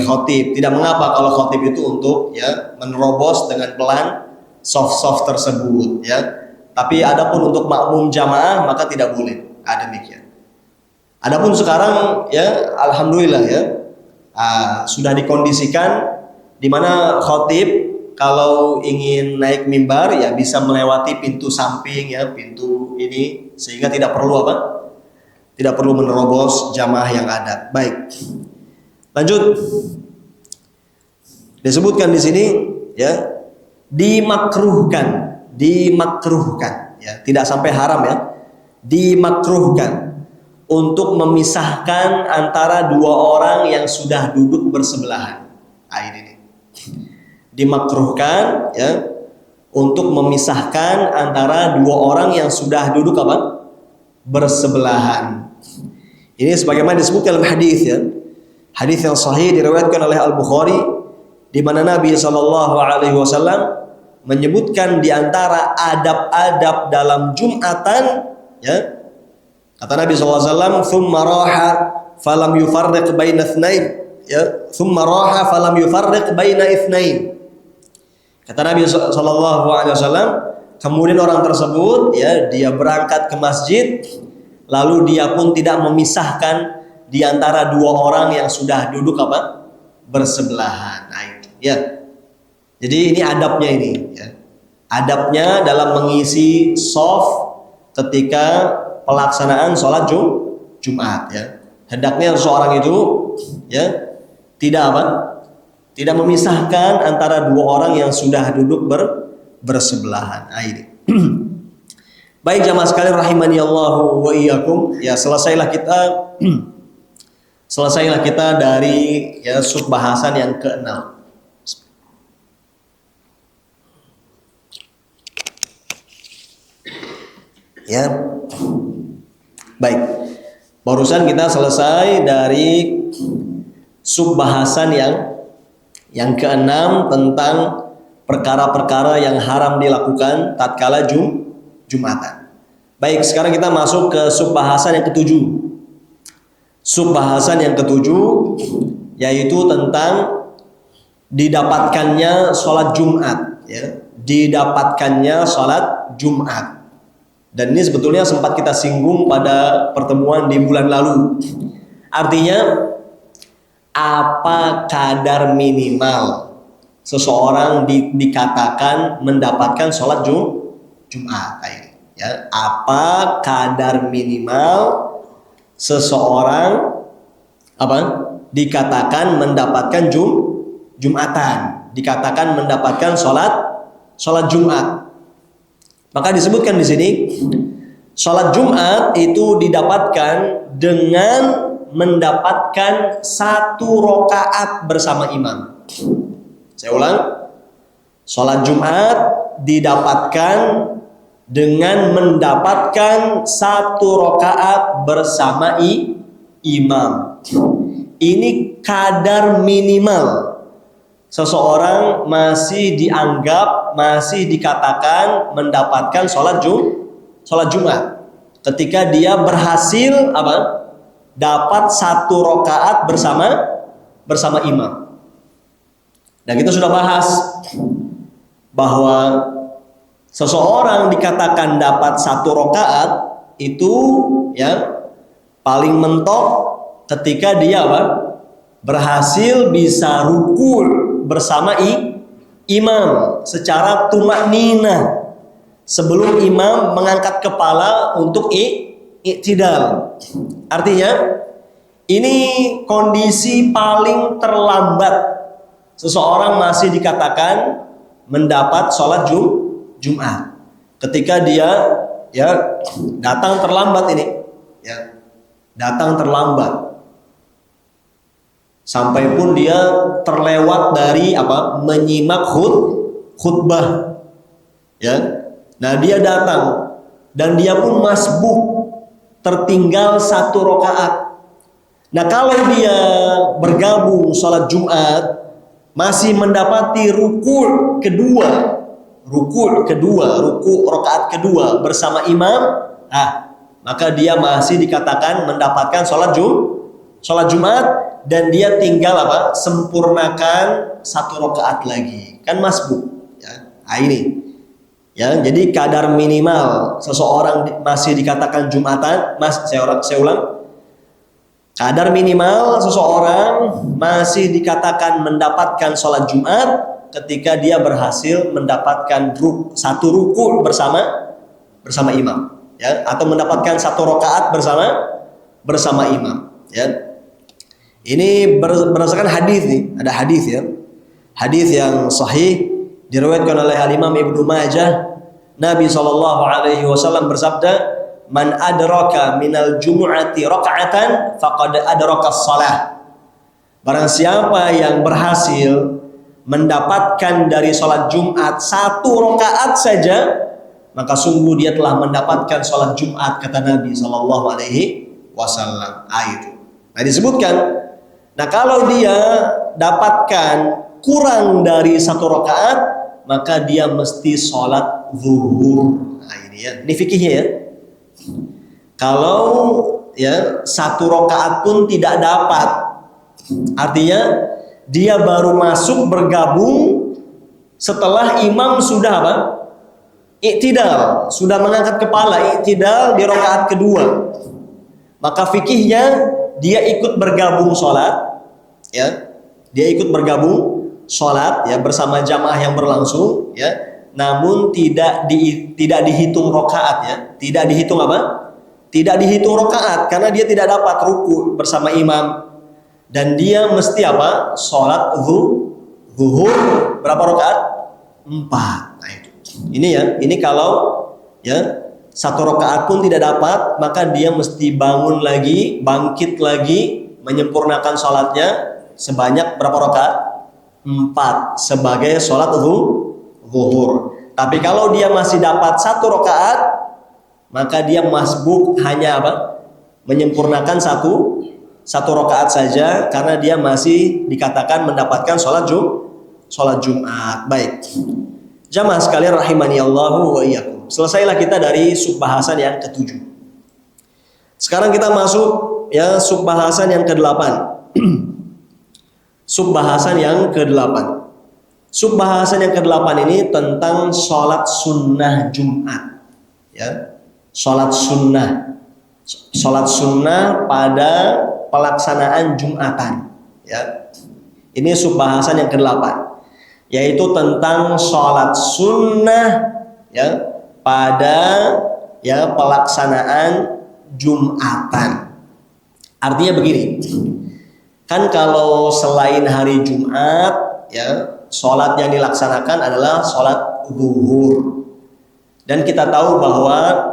khotib. Tidak mengapa kalau khotib itu untuk, ya, menerobos dengan pelan soft tersebut, ya. Tapi adapun untuk makmum jamaah maka tidak boleh. Demikian. Adapun sekarang, ya, alhamdulillah, ya, sudah dikondisikan di mana khotib kalau ingin naik mimbar ya bisa melewati pintu samping ya, pintu ini, sehingga tidak perlu apa? Tidak perlu menerobos jamaah yang ada. Baik. Lanjut. Disebutkan di sini ya, dimakruhkan ya, tidak sampai haram ya. Dimakruhkan untuk memisahkan antara dua orang yang sudah duduk bersebelahan. Ini dimakruhkan ya untuk memisahkan antara dua orang yang sudah duduk apa? Bersebelahan. Ini sebagaimana disebutkan dalam hadis ya. Hadis yang sahih diriwayatkan oleh Al-Bukhari di mana Nabi SAW menyebutkan di antara adab-adab dalam Jumatan ya. Kata Nabi SAW, "Tsumma raha falam yufarriq baina itsnain." Ya, "Tsumma raha falam yufarriq baina itsnain." Kata Nabi SAW, kemudian orang tersebut ya dia berangkat ke masjid, lalu dia pun tidak memisahkan di antara dua orang yang sudah duduk apa? Bersebelahan. Nah, ya. Jadi ini adabnya ini ya. Adabnya dalam mengisi shaf ketika pelaksanaan sholat Jumat ya. Hendaknya seorang itu ya tidak apa? Tidak memisahkan antara dua orang yang sudah duduk bersebelahan. Nah, ini. Baik jamaah sekalian rahimani Allahu wa iyyakum. Ya, selesailah kita dari ya sub bahasan yang ke-6. Ya. Baik. Barusan kita selesai dari sub bahasan yang ke-6 tentang perkara-perkara yang haram dilakukan tatkala Jumatan. Baik, sekarang kita masuk ke sub bahasan yang ke-7. Sub bahasan yang ke-7 yaitu tentang didapatkannya sholat Jumat ya. Didapatkannya sholat Jumat. Dan ini sebetulnya sempat kita singgung pada pertemuan di bulan lalu. Artinya apa kadar minimal seseorang dikatakan mendapatkan sholat Jumat ya. Apa kadar minimal seseorang apa dikatakan mendapatkan Jumatan, dikatakan mendapatkan sholat Jumat. Maka disebutkan di sini sholat Jumat itu didapatkan dengan mendapatkan 1 rakaat bersama imam. Saya ulang, sholat Jumat didapatkan dengan mendapatkan 1 rakaat bersama imam. Ini kadar minimal seseorang masih dikatakan mendapatkan sholat Jumat ketika dia berhasil apa? Dapat 1 rakaat bersama imam. Dan kita sudah bahas bahwa seseorang dikatakan dapat 1 rakaat itu ya paling mentok ketika dia apa? Berhasil bisa rukul bersama imam secara tumakninah sebelum imam mengangkat kepala untuk i'tidal. Artinya ini kondisi paling terlambat seseorang masih dikatakan mendapat sholat Jumat ketika dia ya datang terlambat ini ya, datang terlambat sampai pun dia terlewat dari apa? Menyimak khutbah. Ya. Nah, dia datang dan dia pun masbuk, tertinggal 1 rakaat. Nah, kalau dia bergabung sholat Jumat masih mendapati ruku rakaat kedua bersama imam, maka dia masih dikatakan mendapatkan sholat Jumat dan dia tinggal apa? Sempurnakan 1 rakaat lagi. Kan masbuk ya. Nah, ini. Ya, jadi kadar minimal seseorang masih dikatakan Jumatan, saya ulang. Kadar minimal seseorang masih dikatakan mendapatkan sholat Jumat ketika dia berhasil mendapatkan satu ruku bersama imam, ya, atau mendapatkan satu rakaat bersama imam, ya. Ini berdasarkan hadis nih, ada hadis, ya. Hadis yang sahih diriwayatkan oleh Imam Ibnu Majah. Nabi SAW bersabda, "Man adraka minal jumu'ati raka'atan faqad adraka shalah." Barang siapa yang berhasil mendapatkan dari sholat Jumat satu rakaat saja, maka sungguh dia telah mendapatkan sholat Jumat, kata Nabi SAW. Itu. Nah, disebutkan. Nah, kalau dia dapatkan kurang dari satu rakaat, maka dia mesti sholat zuhur. Nah, ini ya, ini fikihnya, ya. Kalau ya satu rakaat pun tidak dapat, artinya dia baru masuk bergabung setelah imam sudah apa? Iktidal, sudah mengangkat kepala, iktidal di rakaat kedua. Maka fikihnya dia ikut bergabung sholat, ya. Dia ikut bergabung sholat, ya, bersama jamaah yang berlangsung, ya. Namun tidak dihitung rakaat, ya. Tidak dihitung apa? Tidak dihitung rakaat karena dia tidak dapat ruku bersama imam. Dan dia mesti apa? Sholat zuhur berapa rakaat? 4. Nah, itu. Ini ya, ini kalau ya satu rakaat pun tidak dapat, maka dia mesti bangun lagi, bangkit lagi, menyempurnakan sholatnya sebanyak berapa rakaat? 4 sebagai sholat zuhur. Tapi kalau dia masih dapat satu rakaat, maka dia masbuk hanya apa? Menyempurnakan satu rakaat saja, karena dia masih dikatakan mendapatkan sholat Jumat. Baik, jamaah sekalian rahimani Allahu wa iyyakum. Selesailah kita dari subbahasan yang ke-7. Sekarang kita masuk ya subbahasan yang ke-8. Subbahasan yang ke-8. Subbahasan yang ke-8 ini tentang sholat sunnah Jumat, ya. Sholat sunnah pada pelaksanaan Jumatan, ya. Ini subbahasan yang ke-8, yaitu tentang sholat sunnah, ya, pada ya pelaksanaan Jumatan. Artinya begini, kan kalau selain hari Jumat, ya, sholat yang dilaksanakan adalah sholat zuhur. Dan kita tahu bahwa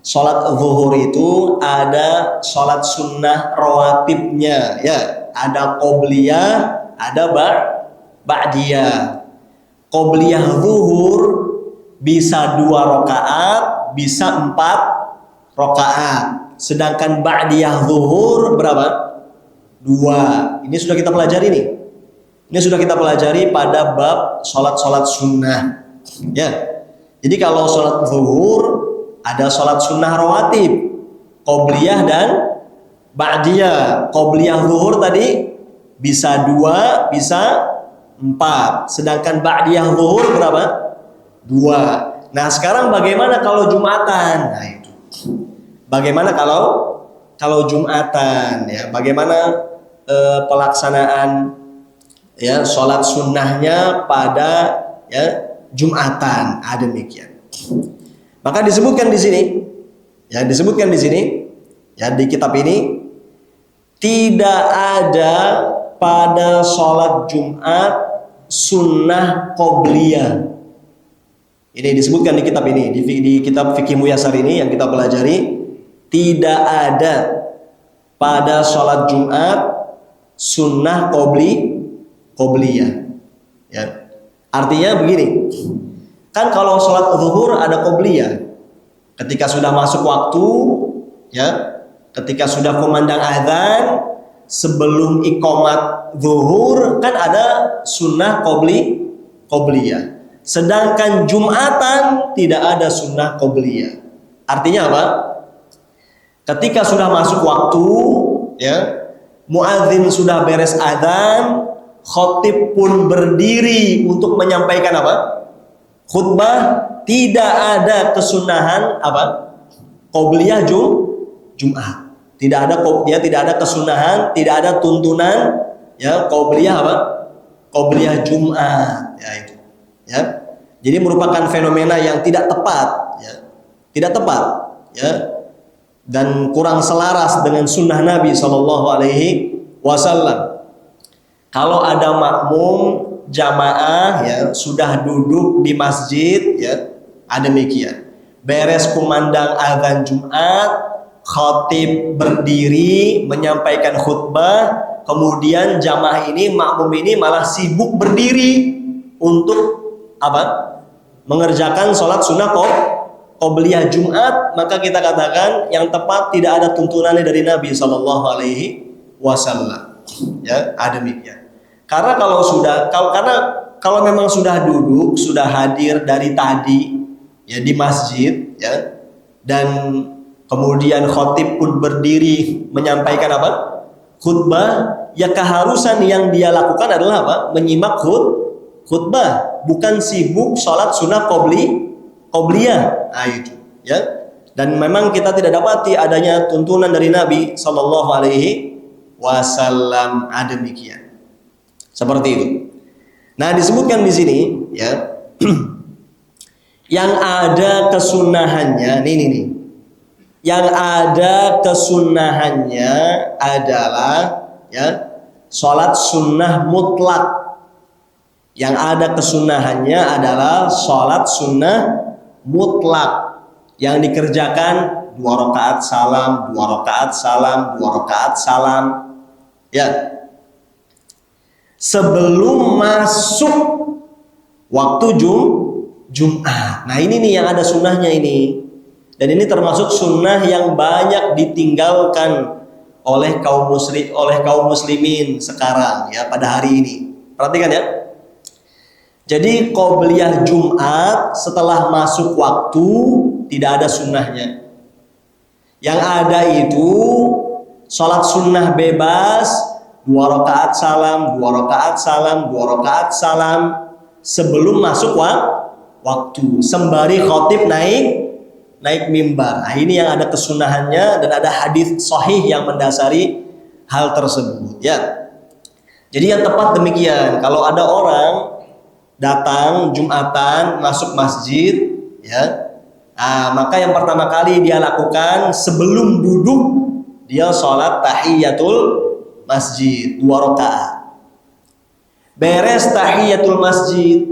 sholat zuhur itu ada sholat sunnah rawatibnya, ya. Ada qobliyah, ada ba'diyah. Qobliyah zuhur bisa 2 rakaat, bisa 4 rakaat. Sedangkan ba'diyah zuhur berapa? 2. Ini sudah kita pelajari nih. Ini sudah kita pelajari pada bab sholat sunnah, ya. Jadi kalau sholat zuhur ada sholat sunnah rawatib, qobliyah dan ba'diyah. Qobliyah zuhur tadi bisa 2, bisa 4. Sedangkan ba'diyah zuhur berapa? 2. Nah, sekarang bagaimana kalau Jumatan? Nah, itu. Bagaimana kalau Jumatan, ya? Bagaimana pelaksanaan ya sholat sunnahnya pada ya Jumatan? Demikian. Maka disebutkan di sini, ya, ya, di kitab ini tidak ada pada sholat Jumat sunnah qobliyah. Ini disebutkan di kitab ini, di kitab Fikih Muyasar ini yang kita pelajari, tidak ada pada sholat Jumat sunnah qobliyah. Ya. Artinya begini, kan kalau sholat zuhur ada qobliyah. Ketika sudah masuk waktu, ya, ketika sudah kumandang azan, sebelum iqamat zuhur kan ada sunnah qobliyah. Sedangkan Jumatan tidak ada sunnah qobliyah. Artinya apa? Ketika sudah masuk waktu, ya, muadzin sudah beres azan, khatib pun berdiri untuk menyampaikan apa? Khutbah. Tidak ada kesunahan apa? Qobliyah Jumat. Tidak ada kesunahan, tidak ada tuntunan ya qobliyah apa? qobliyah Jumat, ya itu. Ya. Jadi merupakan fenomena yang tidak tepat, ya. Tidak tepat, ya. Dan kurang selaras dengan sunnah Nabi Shallallahu Alaihi Wasallam. Kalau ada makmum jamaah, ya, sudah duduk di masjid, ya, demikian. Beres kumandang azan Jumat, khatib berdiri menyampaikan khutbah, kemudian jamaah ini, makmum ini malah sibuk berdiri untuk apa? Mengerjakan sholat sunnah qobliyah Jumat, maka kita katakan yang tepat tidak ada tuntunannya dari Nabi Shallallahu Alaihi Wasallam. Ya, demikian. Karena kalau memang sudah duduk, sudah hadir dari tadi, ya, di masjid, ya, dan kemudian khatib pun berdiri menyampaikan apa? Khutbah, ya keharusan yang dia lakukan adalah apa? Menyimak khutbah, bukan sibuk sholat sunnah qobliyah. Nah, itu, ya. Dan memang kita tidak dapati adanya tuntunan dari Nabi Shallallahu Alaihi Wasallam demikian. Seperti itu. Nah, disebutkan di sini, ya, yang ada kesunahannya, nih. Yang ada kesunahannya adalah, ya, sholat sunnah mutlak. Yang ada kesunahannya adalah sholat sunnah mutlak yang dikerjakan 2 rakaat salam, 2 rakaat salam, 2 rakaat salam, ya, sebelum masuk waktu Jumat. Nah, ini nih yang ada sunnahnya ini, dan ini termasuk sunnah yang banyak ditinggalkan oleh kaum muslimin sekarang, ya, pada hari ini. Perhatikan, ya. Jadi qobliyah Jumat setelah masuk waktu tidak ada sunnahnya. Yang ada itu sholat sunnah bebas, 2 rakaat salam, 2 rakaat salam, 2 rakaat salam sebelum masuk waktu, sembari khatib naik mimbar. Nah, ini yang ada kesunahannya dan ada hadis sahih yang mendasari hal tersebut, ya. Jadi yang tepat demikian. Kalau ada orang datang Jumatan masuk masjid, ya, maka yang pertama kali dia lakukan sebelum duduk, dia sholat tahiyatul masjid 2 rakaat. Beres tahiyatul masjid,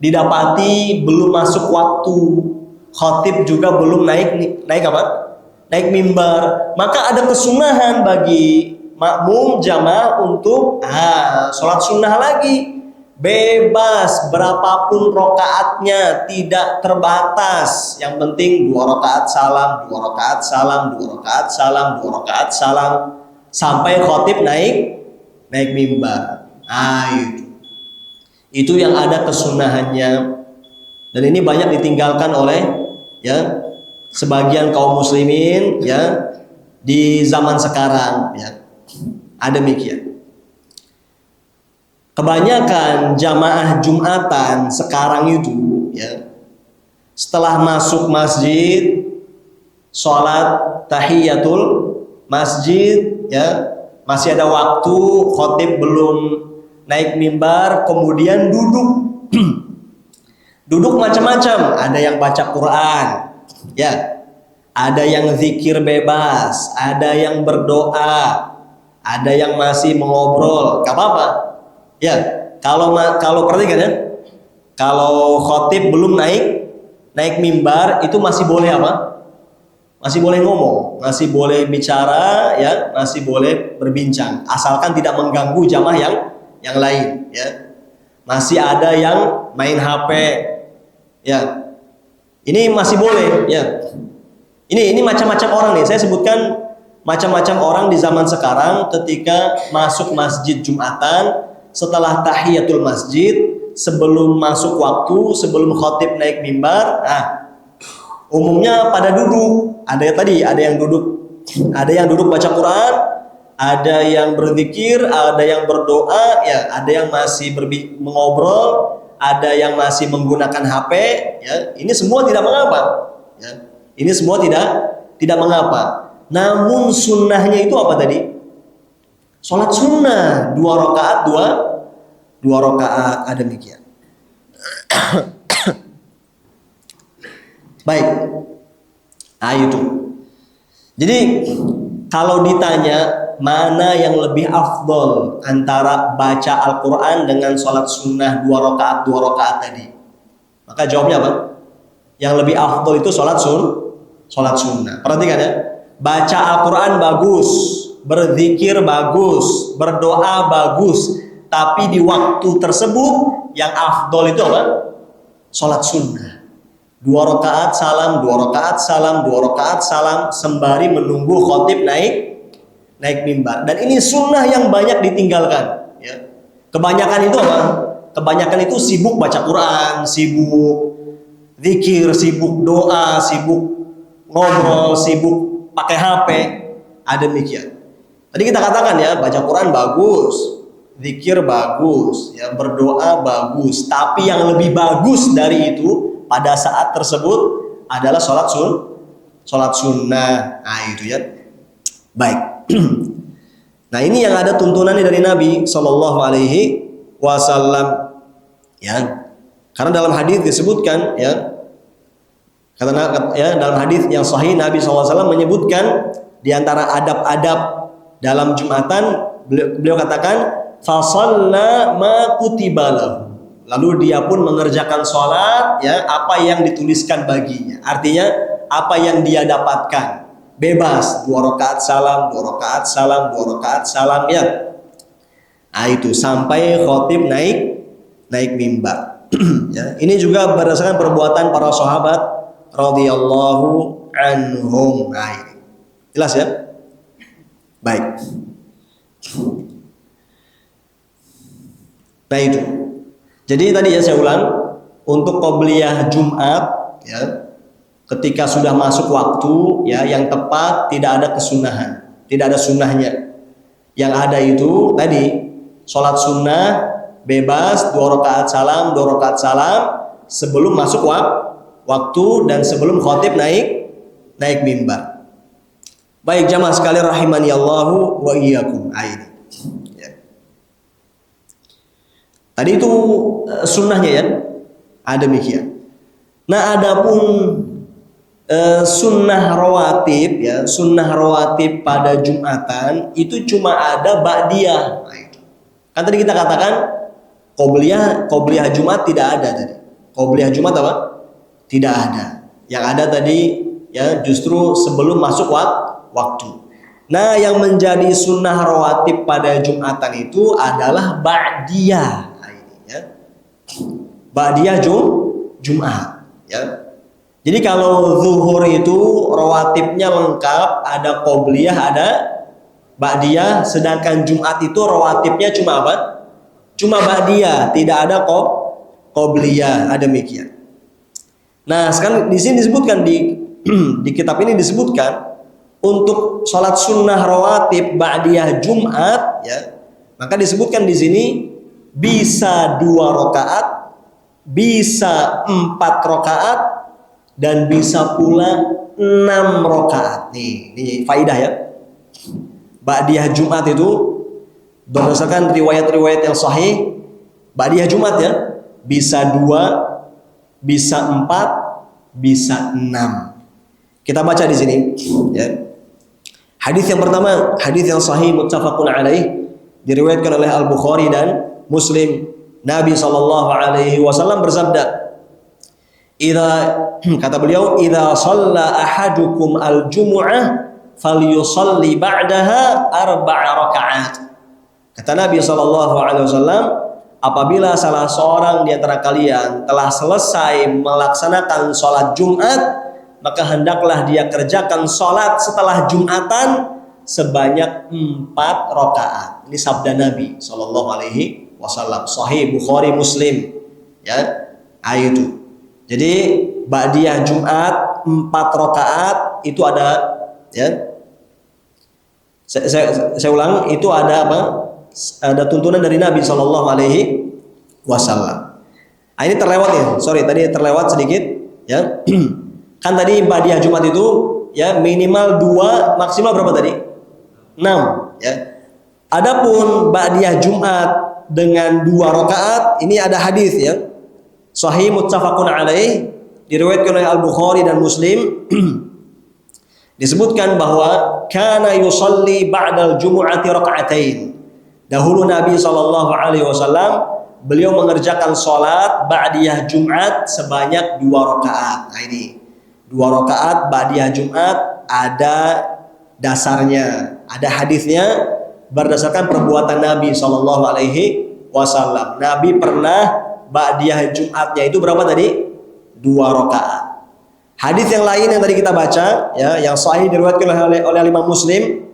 didapati belum masuk waktu, khatib juga belum naik apa? Naik mimbar, maka ada kesunahan bagi makmum jamaah untuk sholat sunnah lagi. Bebas berapapun rokaatnya, tidak terbatas. Yang penting 2 rakaat salam, 2 rakaat salam, 2 rakaat salam, 2 rakaat salam sampai khatib naik mimbar. Itu yang ada kesunahannya. Dan ini banyak ditinggalkan oleh, ya, sebagian kaum muslimin, ya, di zaman sekarang, ya. Demikian. Kebanyakan jamaah Jumatan sekarang itu, ya, setelah masuk masjid, sholat tahiyatul masjid, ya, masih ada waktu, khatib belum naik mimbar, kemudian duduk. Duduk macam-macam, ada yang baca Quran, ya, ada yang zikir bebas, ada yang berdoa, ada yang masih mengobrol, gak apa-apa. Ya, kalau perhatikan, ya, kalau khatib belum naik mimbar itu masih boleh apa? Masih boleh ngomong, masih boleh bicara, ya, masih boleh berbincang, asalkan tidak mengganggu jamaah yang lain, ya. Masih ada yang main HP, ya. Ini masih boleh, ya. Ini macam-macam orang nih. Saya sebutkan macam-macam orang di zaman sekarang ketika masuk masjid Jumatan. Setelah tahiyatul masjid, sebelum masuk waktu, sebelum khatib naik mimbar, umumnya pada duduk. Ada yang duduk baca Quran, ada yang berzikir, ada yang berdoa, ya, ada yang masih mengobrol, ada yang masih menggunakan HP, ya. Ini semua tidak mengapa, ya. Ini semua tidak mengapa. Namun sunnahnya itu apa tadi? Sholat sunnah 2 rakaat 2 rakaat, ada demikian. Baik. Nah itu. Jadi kalau ditanya mana yang lebih afdol antara baca Al-Quran dengan sholat sunnah 2 rakaat tadi, maka jawabnya apa? Yang lebih afdol itu sholat sunnah. Perhatikan ya, baca Al-Quran bagus, berzikir bagus, berdoa bagus, tapi di waktu tersebut yang afdol itu apa? Sholat sunnah. 2 rakaat salam, 2 rakaat salam, 2 rakaat salam, sembari menunggu khotib naik mimbar. Dan ini sunnah yang banyak ditinggalkan. Ya. Kebanyakan itu apa? Kebanyakan itu sibuk baca Quran, sibuk zikir, sibuk doa, sibuk ngobrol, sibuk pakai HP. Ada demikian. Tadi kita katakan ya, baca Quran bagus, zikir bagus, ya berdoa bagus. Tapi yang lebih bagus dari itu pada saat tersebut adalah sholat sunnah. Nah itu ya. Baik. Nah ini yang ada tuntunannya dari Nabi Shallallahu Alaihi Wasallam. Ya. Karena dalam hadis disebutkan ya. Karena ya dalam hadis yang sahih Nabi SAW menyebutkan di antara adab-adab dalam Jumatan, beliau katakan fasalla ma kutiba lahu. Lalu dia pun mengerjakan sholat ya apa yang dituliskan baginya. Artinya apa yang dia dapatkan. Bebas 2 rakaat salam, 2 rakaat salam, 2 rakaat salam ya. Nah itu sampai khotib naik mimbar. Ya, ini juga berdasarkan perbuatan para sahabat radhiyallahu anhum. Nah ini. Jelas ya? Baik. Nah itu. Jadi tadi ya saya ulang, untuk qobliyah Jumat ya, ketika sudah masuk waktu ya yang tepat tidak ada kesunahan, tidak ada sunnahnya. Yang ada itu tadi sholat sunnah bebas 2 rakaat salam, 2 rakaat salam sebelum masuk waktu dan sebelum khotib naik mimbar. Baik jamaah sekalian rahimani Allahu wa iyyakum. Ini. Tadi itu sunnahnya ya, ada demikian. Nah adapun sunnah rawatib ya, sunnah rawatib pada Jumatan itu cuma ada ba'diyah. Nah, itu. Kan tadi kita katakan qobliyah Jumat tidak ada tadi. Qobliyah Jumat apa? Tidak ada. Yang ada tadi ya justru sebelum masuk waktu. Nah yang menjadi sunnah rawatib pada Jumatan itu adalah ba'diyah. Ba'diyah Jumat ya. Jadi kalau zuhur itu rawatibnya lengkap, ada qobliyah, ada ba'diyah, sedangkan Jumat itu rawatibnya cuma apa? Cuma ba'diyah, tidak ada qobliyah, ada demikian. Nah, sekarang di sini disebutkan di kitab ini disebutkan untuk sholat sunnah rawatib ba'diyah Jumat ya. Maka disebutkan di sini bisa 2 rakaat, bisa 4 rakaat, dan bisa pula 6 rakaat. Nih faidah ya. Ba'diyah Jumat itu berdasarkan riwayat-riwayat yang sahih, ba'diyah Jumat ya, bisa 2, bisa 4, bisa 6. Kita baca di sini ya. Hadis yang pertama, hadis yang sahih muttafaqun alaih, diriwayatkan oleh Al-Bukhari dan Muslim. Nabi SAW bersabda, kata beliau, idza shalla ahadukum al-jumu'ah falyusalli ba'daha 4 rakaat. Kata Nabi SAW, apabila salah seorang di antara kalian telah selesai melaksanakan sholat Jumat, maka hendaklah dia kerjakan sholat setelah Jumatan sebanyak 4 rakaat. Ini sabda Nabi SAW, sahih Bukhari Muslim ya. Itu jadi ba'diyah Jumat 4 rakaat itu ada ya. Saya ulang, itu ada apa? Ada tuntunan dari Nabi SAW. Ini terlewat ya. Sorry, tadi terlewat sedikit ya. Kan tadi ba'diyah Jumat itu ya minimal 2, maksimal berapa tadi? 6 ya. Adapun ba'diyah Jumat dengan 2 rakaat, ini ada hadis ya. Sahih muttafaqun alaih, diriwayatkan oleh Al-Bukhari dan Muslim. Disebutkan bahwa kana yusalli ba'dal jumu'ati raka'atain. Dahulu Nabi sallallahu alaihi wasallam beliau mengerjakan salat ba'diyah Jumat sebanyak 2 rakaat. Nah ini 2 rakaat ba'diyah Jumat ada dasarnya, ada hadisnya berdasarkan perbuatan Nabi sallallahu alaihi wasallam. Nabi pernah ba'diyah Jumatnya itu berapa tadi? 2 rakaat. Hadis yang lain yang tadi kita baca ya, yang sahih diriwayatkan oleh Imam Muslim,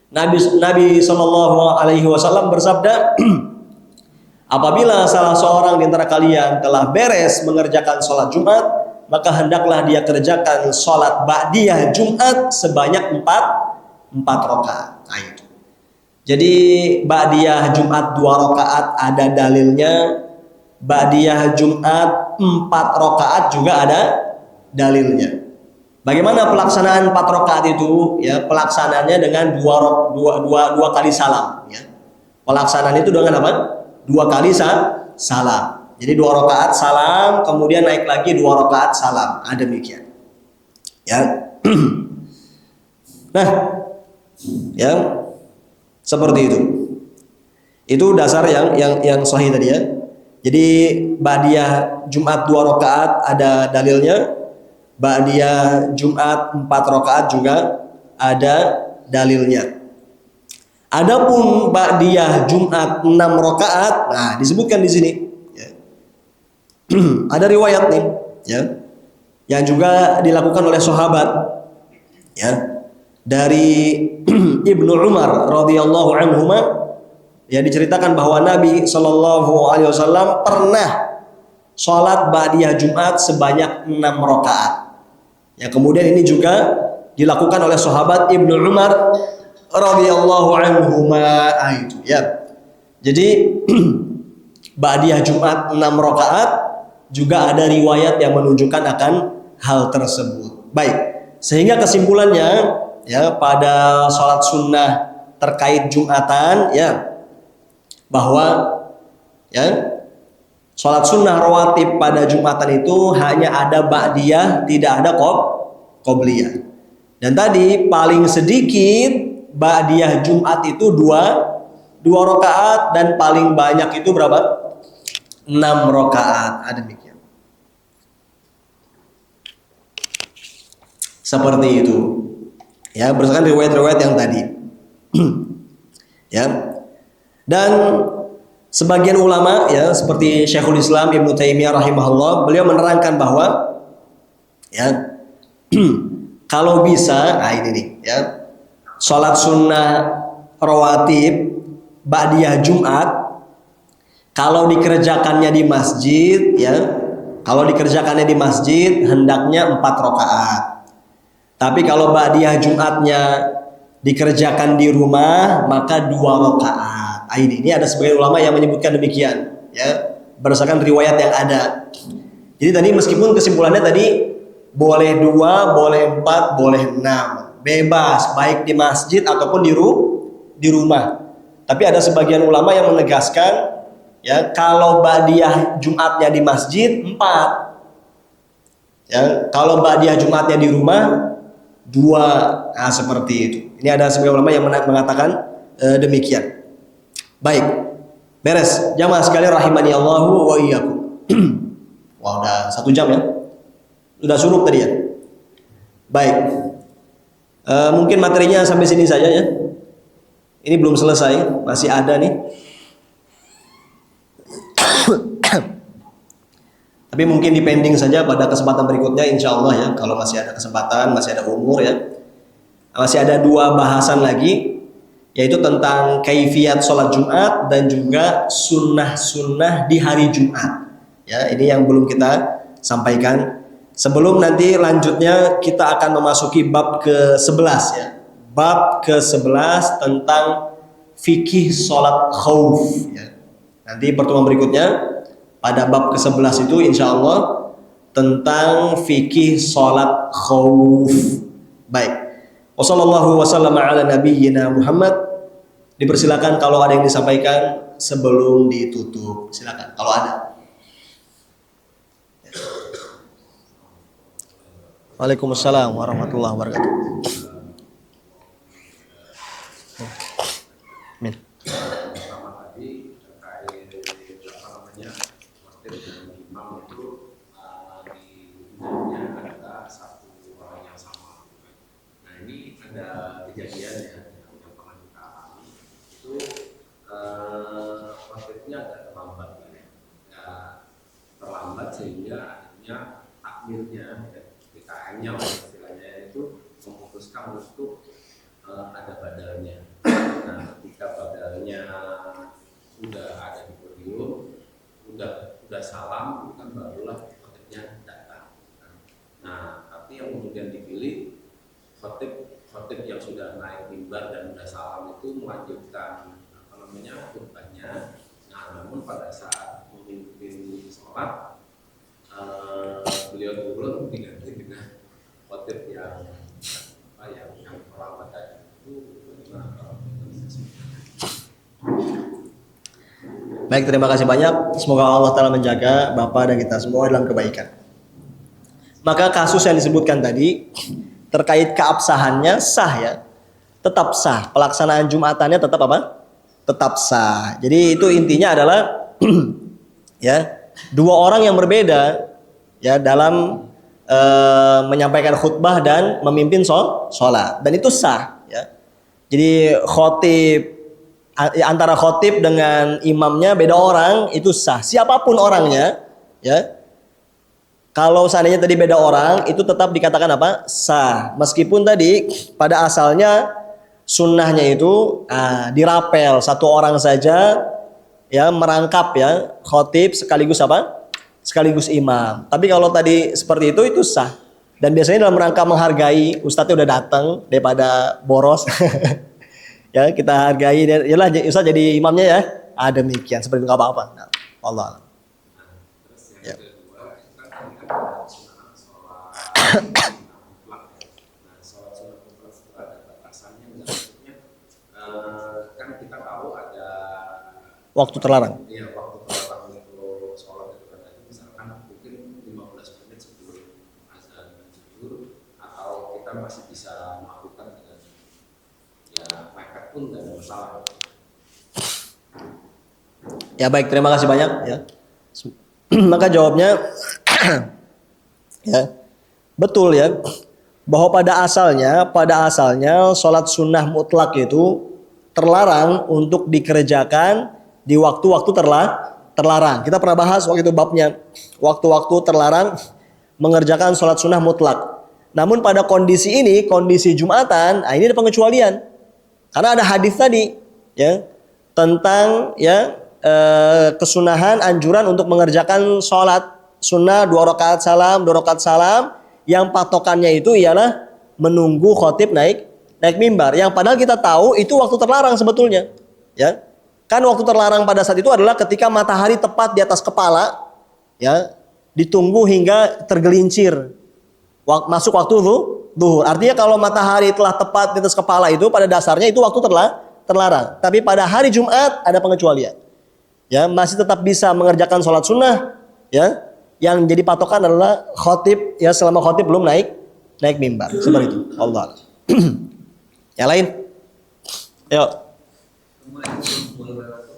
Nabi sallallahu alaihi wasallam bersabda, apabila salah seorang di antara kalian telah beres mengerjakan sholat Jumat, maka hendaklah dia kerjakan sholat ba'diyah Jumat sebanyak 4 rakaat. Nah, itu. Jadi ba'diyah Jumat 2 rakaat ada dalilnya, ba'diyah Jumat 4 rakaat juga ada dalilnya. Bagaimana pelaksanaan 4 rakaat itu? Ya, pelaksanaannya dengan dua kali salam. Ya. Pelaksanaan itu dengan apa? 2 kali salam. Jadi 2 rakaat salam, kemudian naik lagi 2 rakaat salam. Ada demikian. Ya. Nah, ya seperti itu. Itu dasar yang sahih tadi ya. Jadi ba'diyah Jumat 2 rakaat ada dalilnya. Ba'diyah Jumat 4 rakaat juga ada dalilnya. Adapun ba'diyah Jumat 6 rakaat, nah disebutkan di sini. Ya. Ada riwayat nih, ya, yang juga dilakukan oleh sahabat, ya, dari Ibnu Umar radhiyallahu anhuma, ya diceritakan bahwa Nabi Shallallahu alaihi wasallam pernah sholat ba'diyah Jumat sebanyak 6 rakaat. Ya, kemudian ini juga dilakukan oleh sahabat Ibnu Umar radhiyallahu anhuma, itu ya. Jadi ba'diyah Jumat 6 rakaat juga ada riwayat yang menunjukkan akan hal tersebut. Baik, sehingga kesimpulannya ya pada sholat sunnah terkait Jumatan ya, bahwa ya sholat sunnah rawatib pada Jumatan itu hanya ada ba'diyah, tidak ada qobliyah. Dan tadi paling sedikit ba'diyah Jumat itu 2 rakaat, dan paling banyak itu berapa? 6 rakaat. Ada demikian. Seperti itu. Ya, berdasarkan riwayat-riwayat yang tadi. Ya. Dan sebagian ulama ya seperti Syekhul Islam Ibnu Taimiyah rahimahullah, beliau menerangkan bahwa ya kalau bisa, nah ini nih ya, sholat sunnah rawatib ba'diyah Jumat kalau dikerjakannya di masjid ya, kalau dikerjakannya di masjid hendaknya 4 rakaat. Tapi kalau ba'diyah Jumatnya dikerjakan di rumah maka 2 rakaat. Ini ada sebagian ulama yang menyebutkan demikian ya, berdasarkan riwayat yang ada. Jadi tadi meskipun kesimpulannya tadi boleh 2, boleh 4, boleh 6, bebas baik di masjid ataupun di rumah. Tapi ada sebagian ulama yang menegaskan ya, kalau ba'diyah Jumatnya di masjid 4, ya, kalau ba'diyah Jumatnya di rumah 2. Nah, seperti itu. Ini ada sebagian ulama yang mengatakan demikian. Baik, beres. Jamaah sekalian rahimani Allahu wa iyyakum. Wah, udah 1 jam ya. Sudah suruh tadi ya. Baik. Mungkin materinya sampai sini saja ya. Ini belum selesai, masih ada nih. Tapi mungkin dipending saja pada kesempatan berikutnya insya Allah ya. Kalau masih ada kesempatan, masih ada umur ya. Masih ada 2 bahasan lagi, yaitu tentang kaifiyat sholat Jumat dan juga sunnah-sunnah di hari Jumat. Ya, ini yang belum kita sampaikan. Sebelum nanti lanjutnya kita akan memasuki bab ke-11 ya. Bab ke-11 tentang fikih sholat khauf ya. Nanti pertemuan berikutnya pada bab ke-11 itu insya Allah tentang fikih sholat khauf. Baik. Wassallallahu wasallam ala nabiyyina Muhammad. Dipersilakan kalau ada yang disampaikan sebelum ditutup. Silakan kalau ada. Waalaikumsalam warahmatullahi wabarakatuh. Amin. Pertama tadi terkait apa namanya khotib dan imam itu di ujungnya adalah satu orang yang sama. Nah ini ada kejadian ya yang pernah kita alami itu khotibnya agak terlambat ya. Terlambat sehingga akhirnya takmirnya PKM-nya istilahnya itu memutuskan untuk ada badalnya. Nah, ketika badalnya sudah ada di podium, udah salam, kan barulah khotibnya datang. Nah, tapi yang kemudian dipilih khotib yang sudah naik mimbar dan sudah salam itu melanjutkan apa namanya khutbahnya. Nah, namun pada saat memimpin sholat beliau turun diganti dengan khotib yang terlambat tadi itu bagaimana? Baik, terima kasih banyak. Semoga Allah Ta'ala menjaga Bapak dan kita semua dalam kebaikan. Maka kasus yang disebutkan tadi terkait keabsahannya sah ya. Tetap sah. Pelaksanaan Jumatannya tetap apa? Tetap sah. Jadi itu intinya adalah ya, dua orang yang berbeda ya dalam menyampaikan khutbah dan memimpin sholat. Dan itu sah ya. Jadi antara khotib dengan imamnya beda orang itu sah. Siapapun orangnya ya. Kalau seandainya tadi beda orang itu tetap dikatakan apa? Sah. Meskipun tadi pada asalnya sunnahnya itu dirapel satu orang saja ya merangkap ya khotib sekaligus apa? Sekaligus imam. Tapi kalau tadi seperti itu sah. Dan biasanya dalam rangka menghargai ustadznya udah datang daripada boros. Ya kita hargai dan yalah Ustaz jadi imamnya ya. Demikian seperti itu enggak apa-apa. Nah, Allah. Terus yang kedua itu kan ada sunat sholat mutlak ya. Nah sholat sunat mutlak itu ada batasannya nggak? Maksudnya kan kita tahu ada Waktu terlarang. Iya waktu terlarang untuk sholat itu kan ada misalkan mungkin 15 menit sebelum azan zuhur atau kita masih bisa melakukan dengan ya mepet pun nggak ada masalah. Ya baik, terima kasih banyak ya. Maka jawabnya ya betul ya bahwa pada asalnya sholat sunnah mutlak itu terlarang untuk dikerjakan di waktu-waktu terlarang. Kita pernah bahas waktu itu babnya waktu-waktu terlarang mengerjakan sholat sunnah mutlak. Namun pada kondisi ini, kondisi Jumatan, ini ada pengecualian karena ada hadis tadi ya tentang ya kesunahan anjuran untuk mengerjakan sholat sunnah 2 rakaat salam yang patokannya itu ialah menunggu khotib naik mimbar yang padahal kita tahu itu waktu terlarang sebetulnya ya kan waktu terlarang pada saat itu adalah ketika matahari tepat di atas kepala ya ditunggu hingga tergelincir masuk waktu zuhur. Artinya kalau matahari telah tepat di atas kepala itu pada dasarnya itu waktu terlarang. Tapi pada hari Jumat ada pengecualian. Ya, masih tetap bisa mengerjakan sholat sunnah ya. Yang jadi patokan adalah khotib ya selama khotib belum naik mimbar. Seperti itu. Allah. Yang lain? Yuk.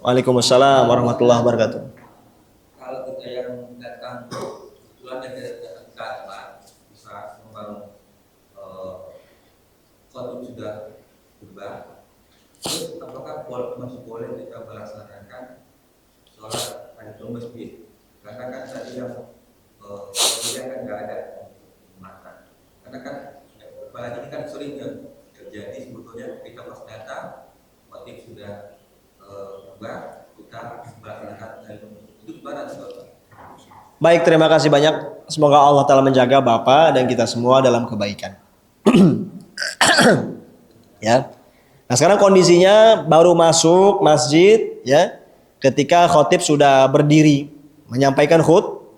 Waalaikumsalam warahmatullahi wabarakatuh. Kalau kita yang datang kebetulan yang tidak datang ke Ka'bah bisa memang khotib sudah berubah. Terus apakah masih boleh kita melaksanakan sholat tahiyatul masjid? Karena kan tadi yang khotibnya kan nggak ada makan. Karena kan apalagi ini kan sering terjadi sebetulnya ketika pas datang khotib sudah berubah, kita melaksanakan tahiyatul masjid. Itu gimana Ustaz? Baik, terima kasih banyak. Semoga Allah Ta'ala menjaga Bapak dan kita semua dalam kebaikan. Ya. Nah sekarang kondisinya baru masuk masjid ya, ketika khotib sudah berdiri menyampaikan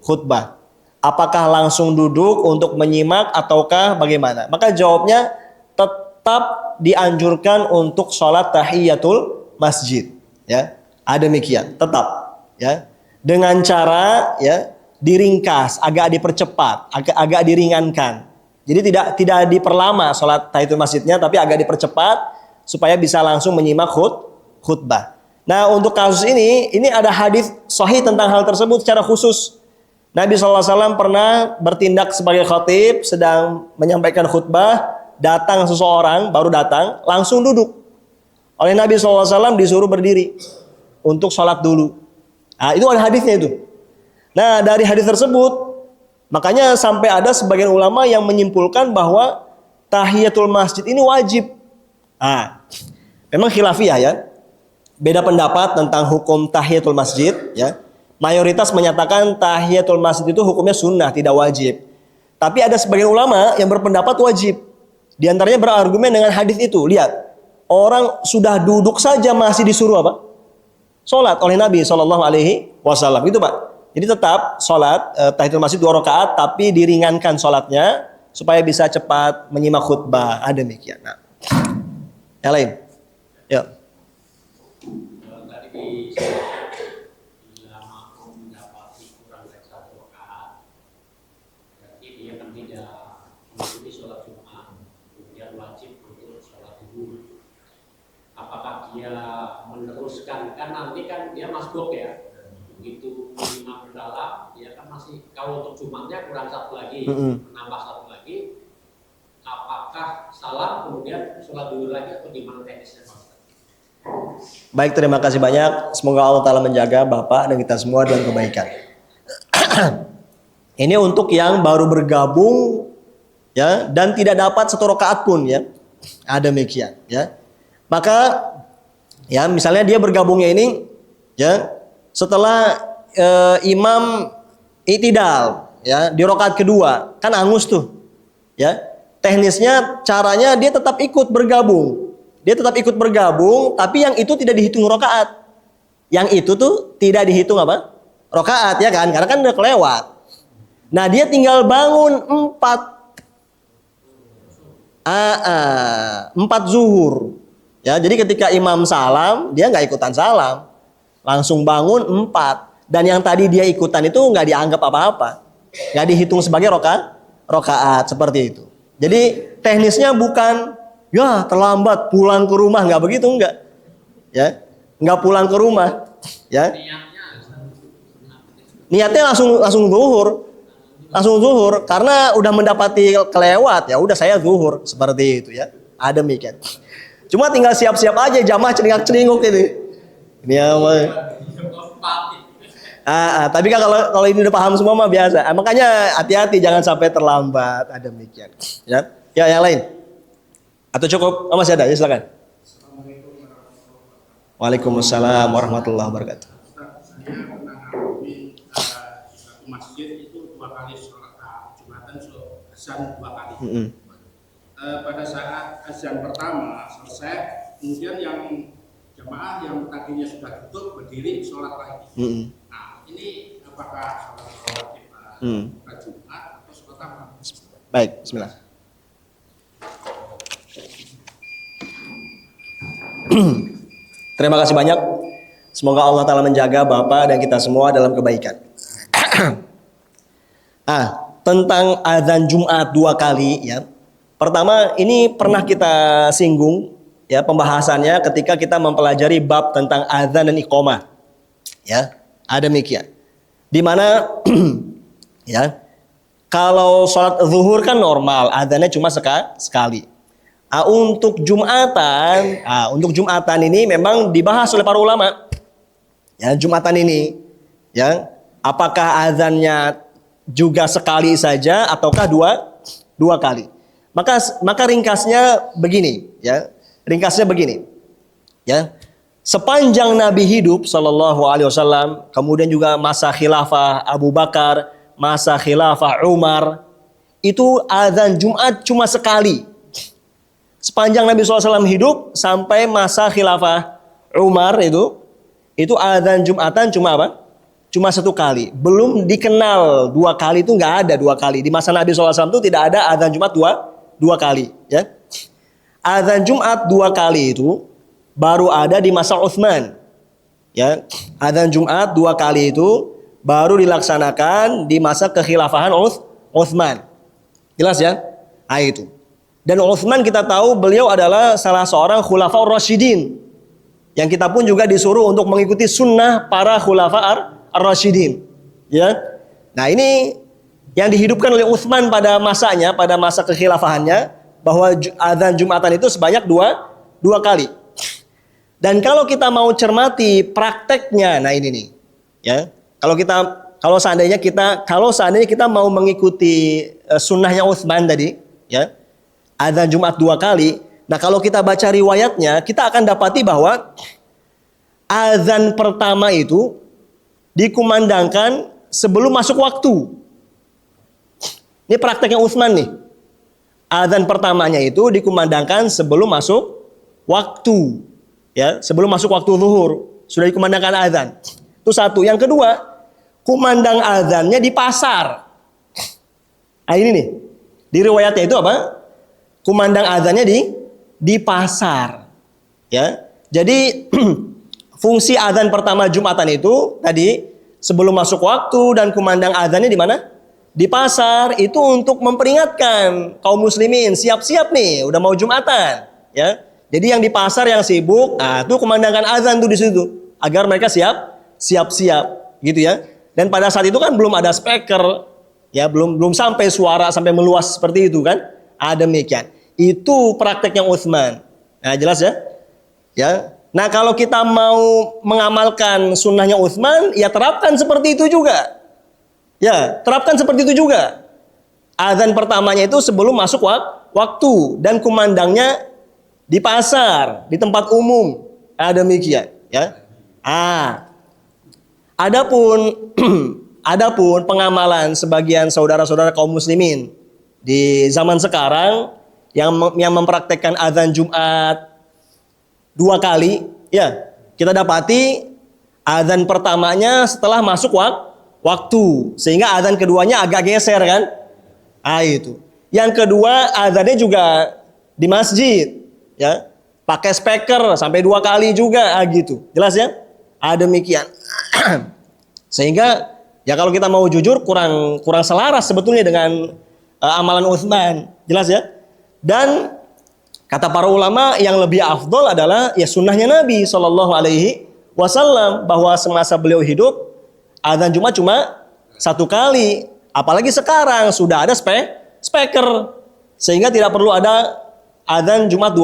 khutbah. Apakah langsung duduk untuk menyimak ataukah bagaimana? Maka jawabnya tetap dianjurkan untuk sholat tahiyatul masjid ya. demikian, tetap ya. Dengan cara ya diringkas, agak dipercepat, agak diringankan. Jadi tidak diperlama sholat tahiyatul masjidnya, tapi agak dipercepat supaya bisa langsung menyimak khutbah. Nah, untuk kasus ini ada hadis sahih tentang hal tersebut secara khusus. Nabi SAW pernah bertindak sebagai khatib, sedang menyampaikan khutbah, datang seseorang, baru datang, langsung duduk. Oleh Nabi SAW disuruh berdiri untuk sholat dulu. Nah, itu ada hadisnya itu. Nah, dari hadis tersebut, makanya sampai ada sebagian ulama yang menyimpulkan bahwa tahiyatul masjid ini wajib. Nah, memang khilafiyah ya. Beda pendapat tentang hukum tahiyatul masjid ya. Mayoritas menyatakan tahiyatul masjid itu hukumnya sunnah, tidak wajib. Tapi ada sebagian ulama yang berpendapat wajib. Di antaranya berargumen dengan hadis itu. Lihat, orang sudah duduk saja masih disuruh apa? Sholat oleh Nabi SAW. Gitu Pak. Jadi tetap sholat tahiyatul masjid 2 rakaat, tapi diringankan sholatnya supaya bisa cepat menyimak khutbah. Demikian. Nah, yang lain. Ya. Tadi bila mampu mendapati kurang dari 1 rakaat, berarti dia kan tidak mengikuti sholat Jumat, kemudian wajib untuk sholat zuhur. Apakah dia meneruskan? Kan nanti kan dia masbuk ya, begitu imam berdalam, dia kan masih, kalau untuk Jumatnya kurang 1 lagi, menambah 1 lagi. Apakah salah kemudian sholat zuhur lagi atau gimana teknisnya Pak? Baik, terima kasih banyak. Semoga Allah Ta'ala menjaga Bapak dan kita semua dalam kebaikan. Ini untuk yang baru bergabung ya dan tidak dapat 1 rakaat pun ya. Demikian ya. Maka ya misalnya dia bergabungnya ini ya setelah imam i'tidal ya di rakaat kedua, kan angus tuh. Ya. Teknisnya caranya dia tetap ikut bergabung. Dia tetap ikut bergabung, tapi yang itu tidak dihitung rakaat. Yang itu tuh tidak dihitung apa? Rakaat ya kan? Karena kan udah kelewat. Nah, dia tinggal bangun 4 zuhur. Ya, jadi ketika imam salam, dia nggak ikutan salam. Langsung bangun 4. Dan yang tadi dia ikutan itu nggak dianggap apa-apa. Nggak dihitung sebagai rakaat seperti itu. Jadi teknisnya bukan ya terlambat pulang ke rumah, nggak begitu, enggak ya, nggak pulang ke rumah ya, niatnya langsung zuhur karena udah mendapati kelewat, ya udah saya zuhur seperti itu ya. Demikian, cuma tinggal siap-siap aja jamaah celingak-celinguk ini ya. Tapi kan kalau ini udah paham semua mah biasa. Makanya hati-hati jangan sampai terlambat. Demikian ya. Ya yang lain atau cukup? Masih ada ya, silakan. Waalaikumsalam warahmatullahi wabarakatuh. Saya pernah ngalami satu masjid itu 2 kali sholat Jumatan, azan 2 kali. Pada saat azan pertama selesai, kemudian yang jamaah yang tadinya sudah duduk berdiri sholat lagi. Nah, ini apakah sholat Jumat atau sholat apa? Baik, bismillah. Terima kasih banyak. Semoga Allah Ta'ala menjaga Bapak dan kita semua dalam kebaikan. Tentang azan Jumat 2 kali ya. Pertama, ini pernah kita singgung ya pembahasannya ketika kita mempelajari bab tentang azan dan iqamah. Ya, demikian. Di mana ya, kalau sholat zuhur kan normal, azannya cuma sekali. Untuk Jumatan ini memang dibahas oleh para ulama. Ya, Jumatan ini ya, apakah azannya juga sekali saja ataukah dua kali? Maka ringkasnya begini, ya. Ringkasnya begini. Ya. Sepanjang Nabi hidup sallallahu alaihi wasallam, kemudian juga masa khilafah Abu Bakar, masa khilafah Umar, itu azan Jumat cuma sekali. Sepanjang Nabi SAW hidup sampai masa khilafah Umar itu azan Jumatan cuma apa? Cuma 1 kali. Belum dikenal 2 kali, itu nggak ada 2 kali. Di masa Nabi SAW itu tidak ada azan Jumat dua kali. Ya. Azan Jumat 2 kali itu baru ada di masa Utsman. Ya, adzan Jumat 2 kali itu baru dilaksanakan di masa kekhilafahan Utsman. Jelas ya? Nah, itu. Dan Utsman kita tahu beliau adalah salah seorang khulafaur rasyidin. Yang kita pun juga disuruh untuk mengikuti sunnah para khulafa ar-rasyidin. Ya. Nah, ini yang dihidupkan oleh Utsman pada masanya, pada masa kekhilafahannya, bahwa adzan Jumatan itu sebanyak dua kali. Dan kalau kita mau cermati prakteknya, nah ini nih, ya. Kalau seandainya kita mau mengikuti sunnahnya Utsman tadi, ya, adzan Jumat 2 kali. Nah, kalau kita baca riwayatnya, kita akan dapati bahwa adzan pertama itu dikumandangkan sebelum masuk waktu. Ini prakteknya Utsman nih. Adzan pertamanya itu dikumandangkan sebelum masuk waktu. Ya, sebelum masuk waktu zuhur sudah dikumandangkan adzan. Itu satu. Yang kedua, kumandang adzannya di pasar. Nah, ini nih. Di riwayatnya itu apa? Kumandang adzannya di pasar. Ya. Jadi fungsi adzan pertama Jumatan itu tadi sebelum masuk waktu dan kumandang adzannya di mana? Di pasar, itu untuk memperingatkan kaum muslimin, siap-siap nih, udah mau Jumatan, ya. Jadi yang di pasar yang sibuk, nah itu kumandangkan azan tuh di situ, agar mereka siap-siap, gitu ya. Dan pada saat itu kan belum ada speaker, ya, belum sampai suara sampai meluas seperti itu kan. Demikian. Itu prakteknya Utsman. Nah, jelas ya? Ya. Nah, kalau kita mau mengamalkan sunnahnya Utsman, ya terapkan seperti itu juga. Ya, terapkan seperti itu juga. Azan pertamanya itu sebelum masuk waktu dan kumandangnya di pasar, di tempat umum. Demikian, ya. Adapun pengamalan sebagian saudara-saudara kaum muslimin di zaman sekarang yang mempraktekkan azan Jumat 2 kali, ya. Kita dapati azan pertamanya setelah masuk waktu, sehingga azan keduanya agak geser kan. Itu. Yang kedua, azannya juga di masjid, ya, pakai speaker sampai 2 kali juga, gitu. Jelas ya? Demikian. Sehingga ya kalau kita mau jujur kurang selaras sebetulnya dengan amalan Utsman. Jelas ya? Dan kata para ulama yang lebih afdol adalah ya sunnahnya Nabi SAW, bahwa semasa beliau hidup azan Jumat cuma 1 kali. Apalagi sekarang sudah ada speaker, sehingga tidak perlu ada azan Jumat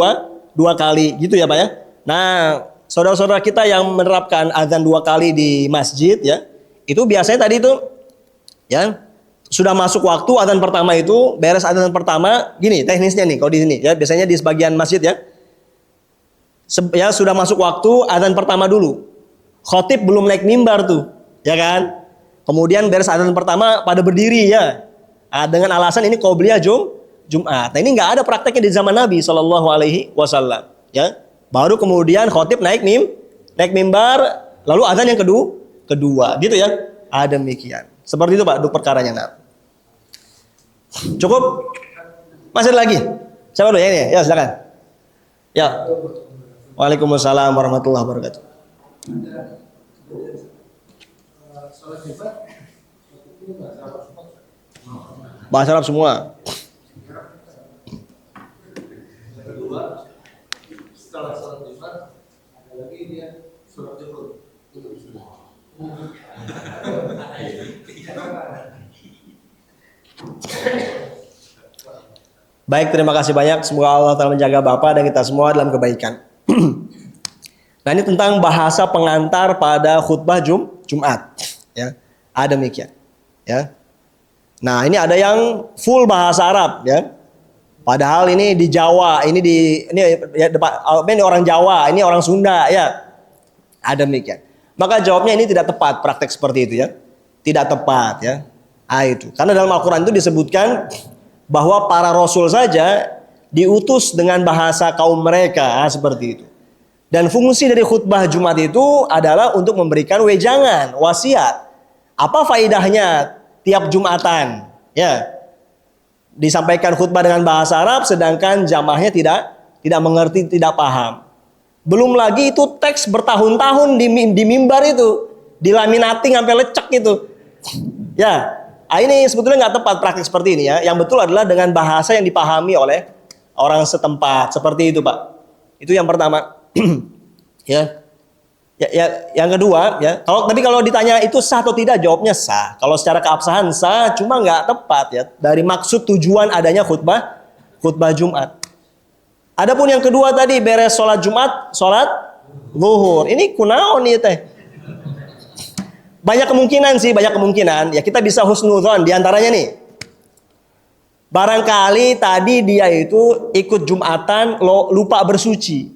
dua kali, gitu ya Pak ya. Nah, saudara-saudara kita yang menerapkan azan 2 kali di masjid, ya, itu biasanya tadi itu, ya, sudah masuk waktu azan pertama itu, beres azan pertama, gini teknisnya nih, kalau di sini, ya, biasanya di sebagian masjid, ya, ya sudah masuk waktu azan pertama dulu, khotib belum naik mimbar tuh. Ya kan? Kemudian beres adzan pertama pada berdiri, ya. Dengan alasan ini qobliyah Jumat. Nah, ini nggak ada prakteknya di zaman Nabi SAW, ya. Baru kemudian khotib naik mimbar, lalu adzan yang kedua, gitu ya. Demikian. Seperti itu Pak, untuk perkaranya. Nah. Cukup? Masih ada lagi? Siapa dulu ya ini? Ya, silakan. Ya. Waalaikumsalam warahmatullahi wabarakatuh. Bahasa Arab semua. Kedua, setelah sholat Jumat ada lagi dia sholat zuhur. Baik, terima kasih banyak. Semoga Allah Ta'ala menjaga Bapak dan kita semua dalam kebaikan. Nah, ini tentang bahasa pengantar pada khutbah Jumat. Ya, demikian. Ya. Nah, ini ada yang full bahasa Arab, ya. Padahal ini di Jawa, ini orang Jawa, ini orang Sunda, ya. Demikian. Maka jawabnya ini tidak tepat praktek seperti itu, ya. Tidak tepat, ya. Itu. Karena dalam Al-Qur'an itu disebutkan bahwa para rasul saja diutus dengan bahasa kaum mereka, seperti itu. Dan fungsi dari khutbah Jumat itu adalah untuk memberikan wejangan, wasiat. Apa faedahnya tiap Jumatan? Ya, disampaikan khutbah dengan bahasa Arab, sedangkan jamaahnya tidak mengerti, tidak paham. Belum lagi itu teks bertahun-tahun di mimbar itu, dilaminating sampai lecek itu. Ya, ini sebetulnya nggak tepat praktik seperti ini ya. Yang betul adalah dengan bahasa yang dipahami oleh orang setempat, seperti itu Pak. Itu yang pertama. Ya. Yang kedua ya, kalau ditanya itu sah atau tidak, jawabnya sah. Kalau secara keabsahan sah, cuma nggak tepat ya dari maksud tujuan adanya khutbah Jumat. Adapun yang kedua tadi beres sholat Jumat, sholat zuhur. Ini kunaon nih teh? Banyak kemungkinan sih, banyak kemungkinan. Ya kita bisa husnudzon di antaranya nih. Barangkali tadi dia itu ikut Jumatan lupa bersuci.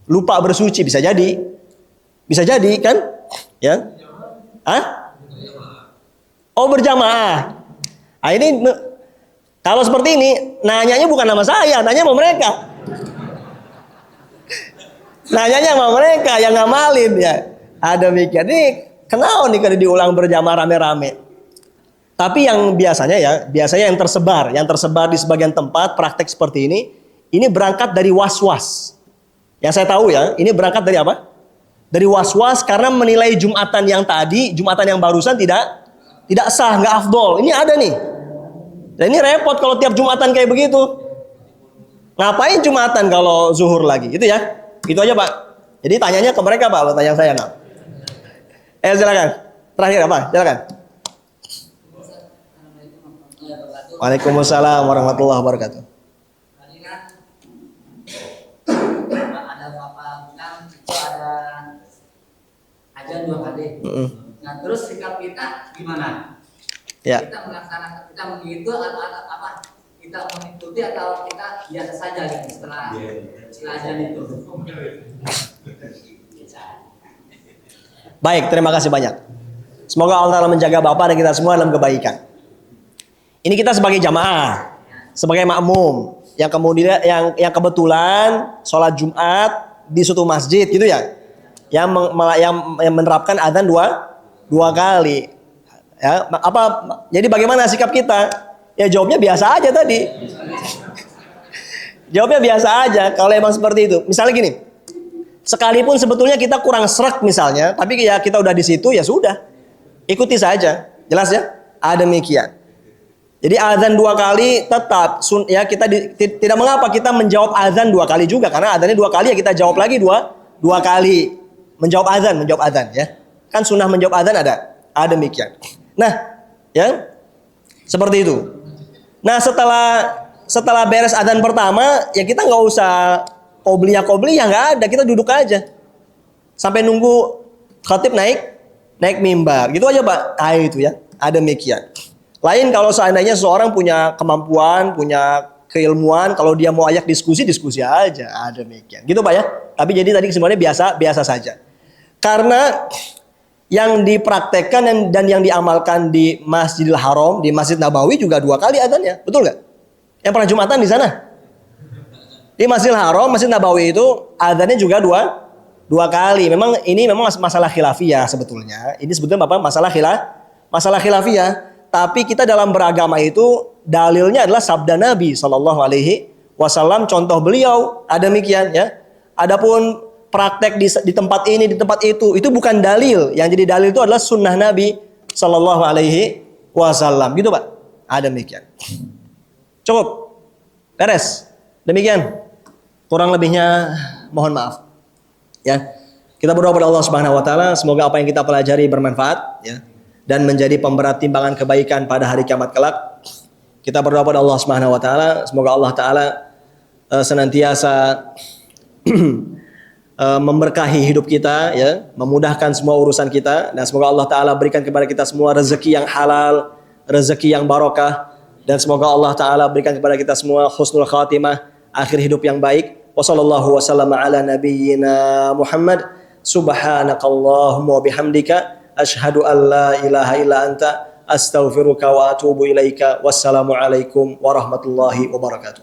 Lupa bersuci bisa jadi. Bisa jadi kan? Ya. Hah? Oh berjamaah. Nah, ini kalau seperti ini nanyanya bukan nama saya, nanya sama mereka. Nanyanya sama mereka yang ngamalin ya. Ada mikir nih, kenapa nih kalau diulang berjamaah rame-rame? Tapi yang biasanya yang tersebar di sebagian tempat praktek seperti ini berangkat dari was-was. Yang saya tahu ya, ini berangkat dari apa? Dari was-was karena menilai Jumatan yang tadi, Jumatan yang barusan tidak sah, nggak afdol. Ini ada nih. Dan ini repot kalau tiap Jumatan kayak begitu. Ngapain Jumatan kalau zuhur lagi? Itu ya. Itu aja Pak. Jadi tanyanya ke mereka Pak, tanya saya enggak. Silakan. Terakhir apa? Silakan. Waalaikumsalam warahmatullahi wabarakatuh. Tadi kan ada Bapak bilang itu ada ajan 2 kali. Nah terus sikap kita gimana? Ya. Kita melaksanakan, kita mengikuti atau apa? Kita mengikuti atau kita biasa saja gitu setelah ajan itu? Baik, terima kasih banyak. Semoga Allah Ta'ala menjaga Bapak dan kita semua dalam kebaikan. Ini kita sebagai jamaah, sebagai makmum yang kemudian yang kebetulan sholat Jumat di suatu masjid gitu ya, yang menerapkan adzan dua kali. Ya, jadi bagaimana sikap kita? Ya jawabnya biasa aja tadi. Jawabnya biasa aja kalau emang seperti itu. Misalnya gini, sekalipun sebetulnya kita kurang srek misalnya, tapi ya kita udah di situ ya sudah, ikuti saja. Jelas ya? Ada demikian. Jadi azan 2 kali tetap ya kita tidak mengapa kita menjawab azan 2 kali juga karena azannya 2 kali ya kita jawab lagi dua kali menjawab azan ya. Kan sunnah menjawab azan ada demikian. Nah, ya seperti itu. Nah setelah beres azan pertama ya kita nggak usah qobliyah nggak ada, kita duduk aja sampai nunggu khatib naik mimbar gitu aja Pak. Itu ya ada demikian. Lain kalau seandainya seseorang punya kemampuan, punya keilmuan, kalau dia mau ajak diskusi aja, ada demikian. Gitu Pak ya. Tapi jadi tadi kesimpulannya biasa saja. Karena yang dipraktekkan dan yang diamalkan di Masjidil Haram, di Masjid Nabawi juga 2 kali adzannya, betul nggak? Yang pernah Jumatan di sana? Di Masjidil Haram, Masjid Nabawi itu adzannya juga dua kali. Ini memang masalah khilafiyah sebetulnya. Ini sebetulnya Bapak masalah khilafiyah. Tapi kita dalam beragama itu dalilnya adalah sabda Nabi Shallallahu Alaihi Wasallam. Contoh beliau ada demikian ya. Adapun praktek di tempat ini di tempat itu bukan dalil. Yang jadi dalil itu adalah sunnah Nabi Shallallahu Alaihi Wasallam. Gitu Pak. Ada demikian. Cukup. Beres. Demikian. Kurang lebihnya mohon maaf. Ya. Kita berdoa pada Allah Subhanahu Wa Taala. Semoga apa yang kita pelajari bermanfaat. Ya. Dan menjadi pemberat timbangan kebaikan pada hari kiamat kelak. Kita berdoa pada Allah Subhanahu wa taala, semoga Allah taala senantiasa memberkahi hidup kita ya, memudahkan semua urusan kita dan semoga Allah taala berikan kepada kita semua rezeki yang halal, rezeki yang barokah dan semoga Allah taala berikan kepada kita semua husnul khatimah, akhir hidup yang baik. Wassallallahu wasallam ala nabiyyina Muhammad. Subhanakallahumma wa bihamdika asyhadu an la ilaha illa anta astaghfiruka wa atubu ilaika. Wassalamu alaikum warahmatullahi wabarakatuh.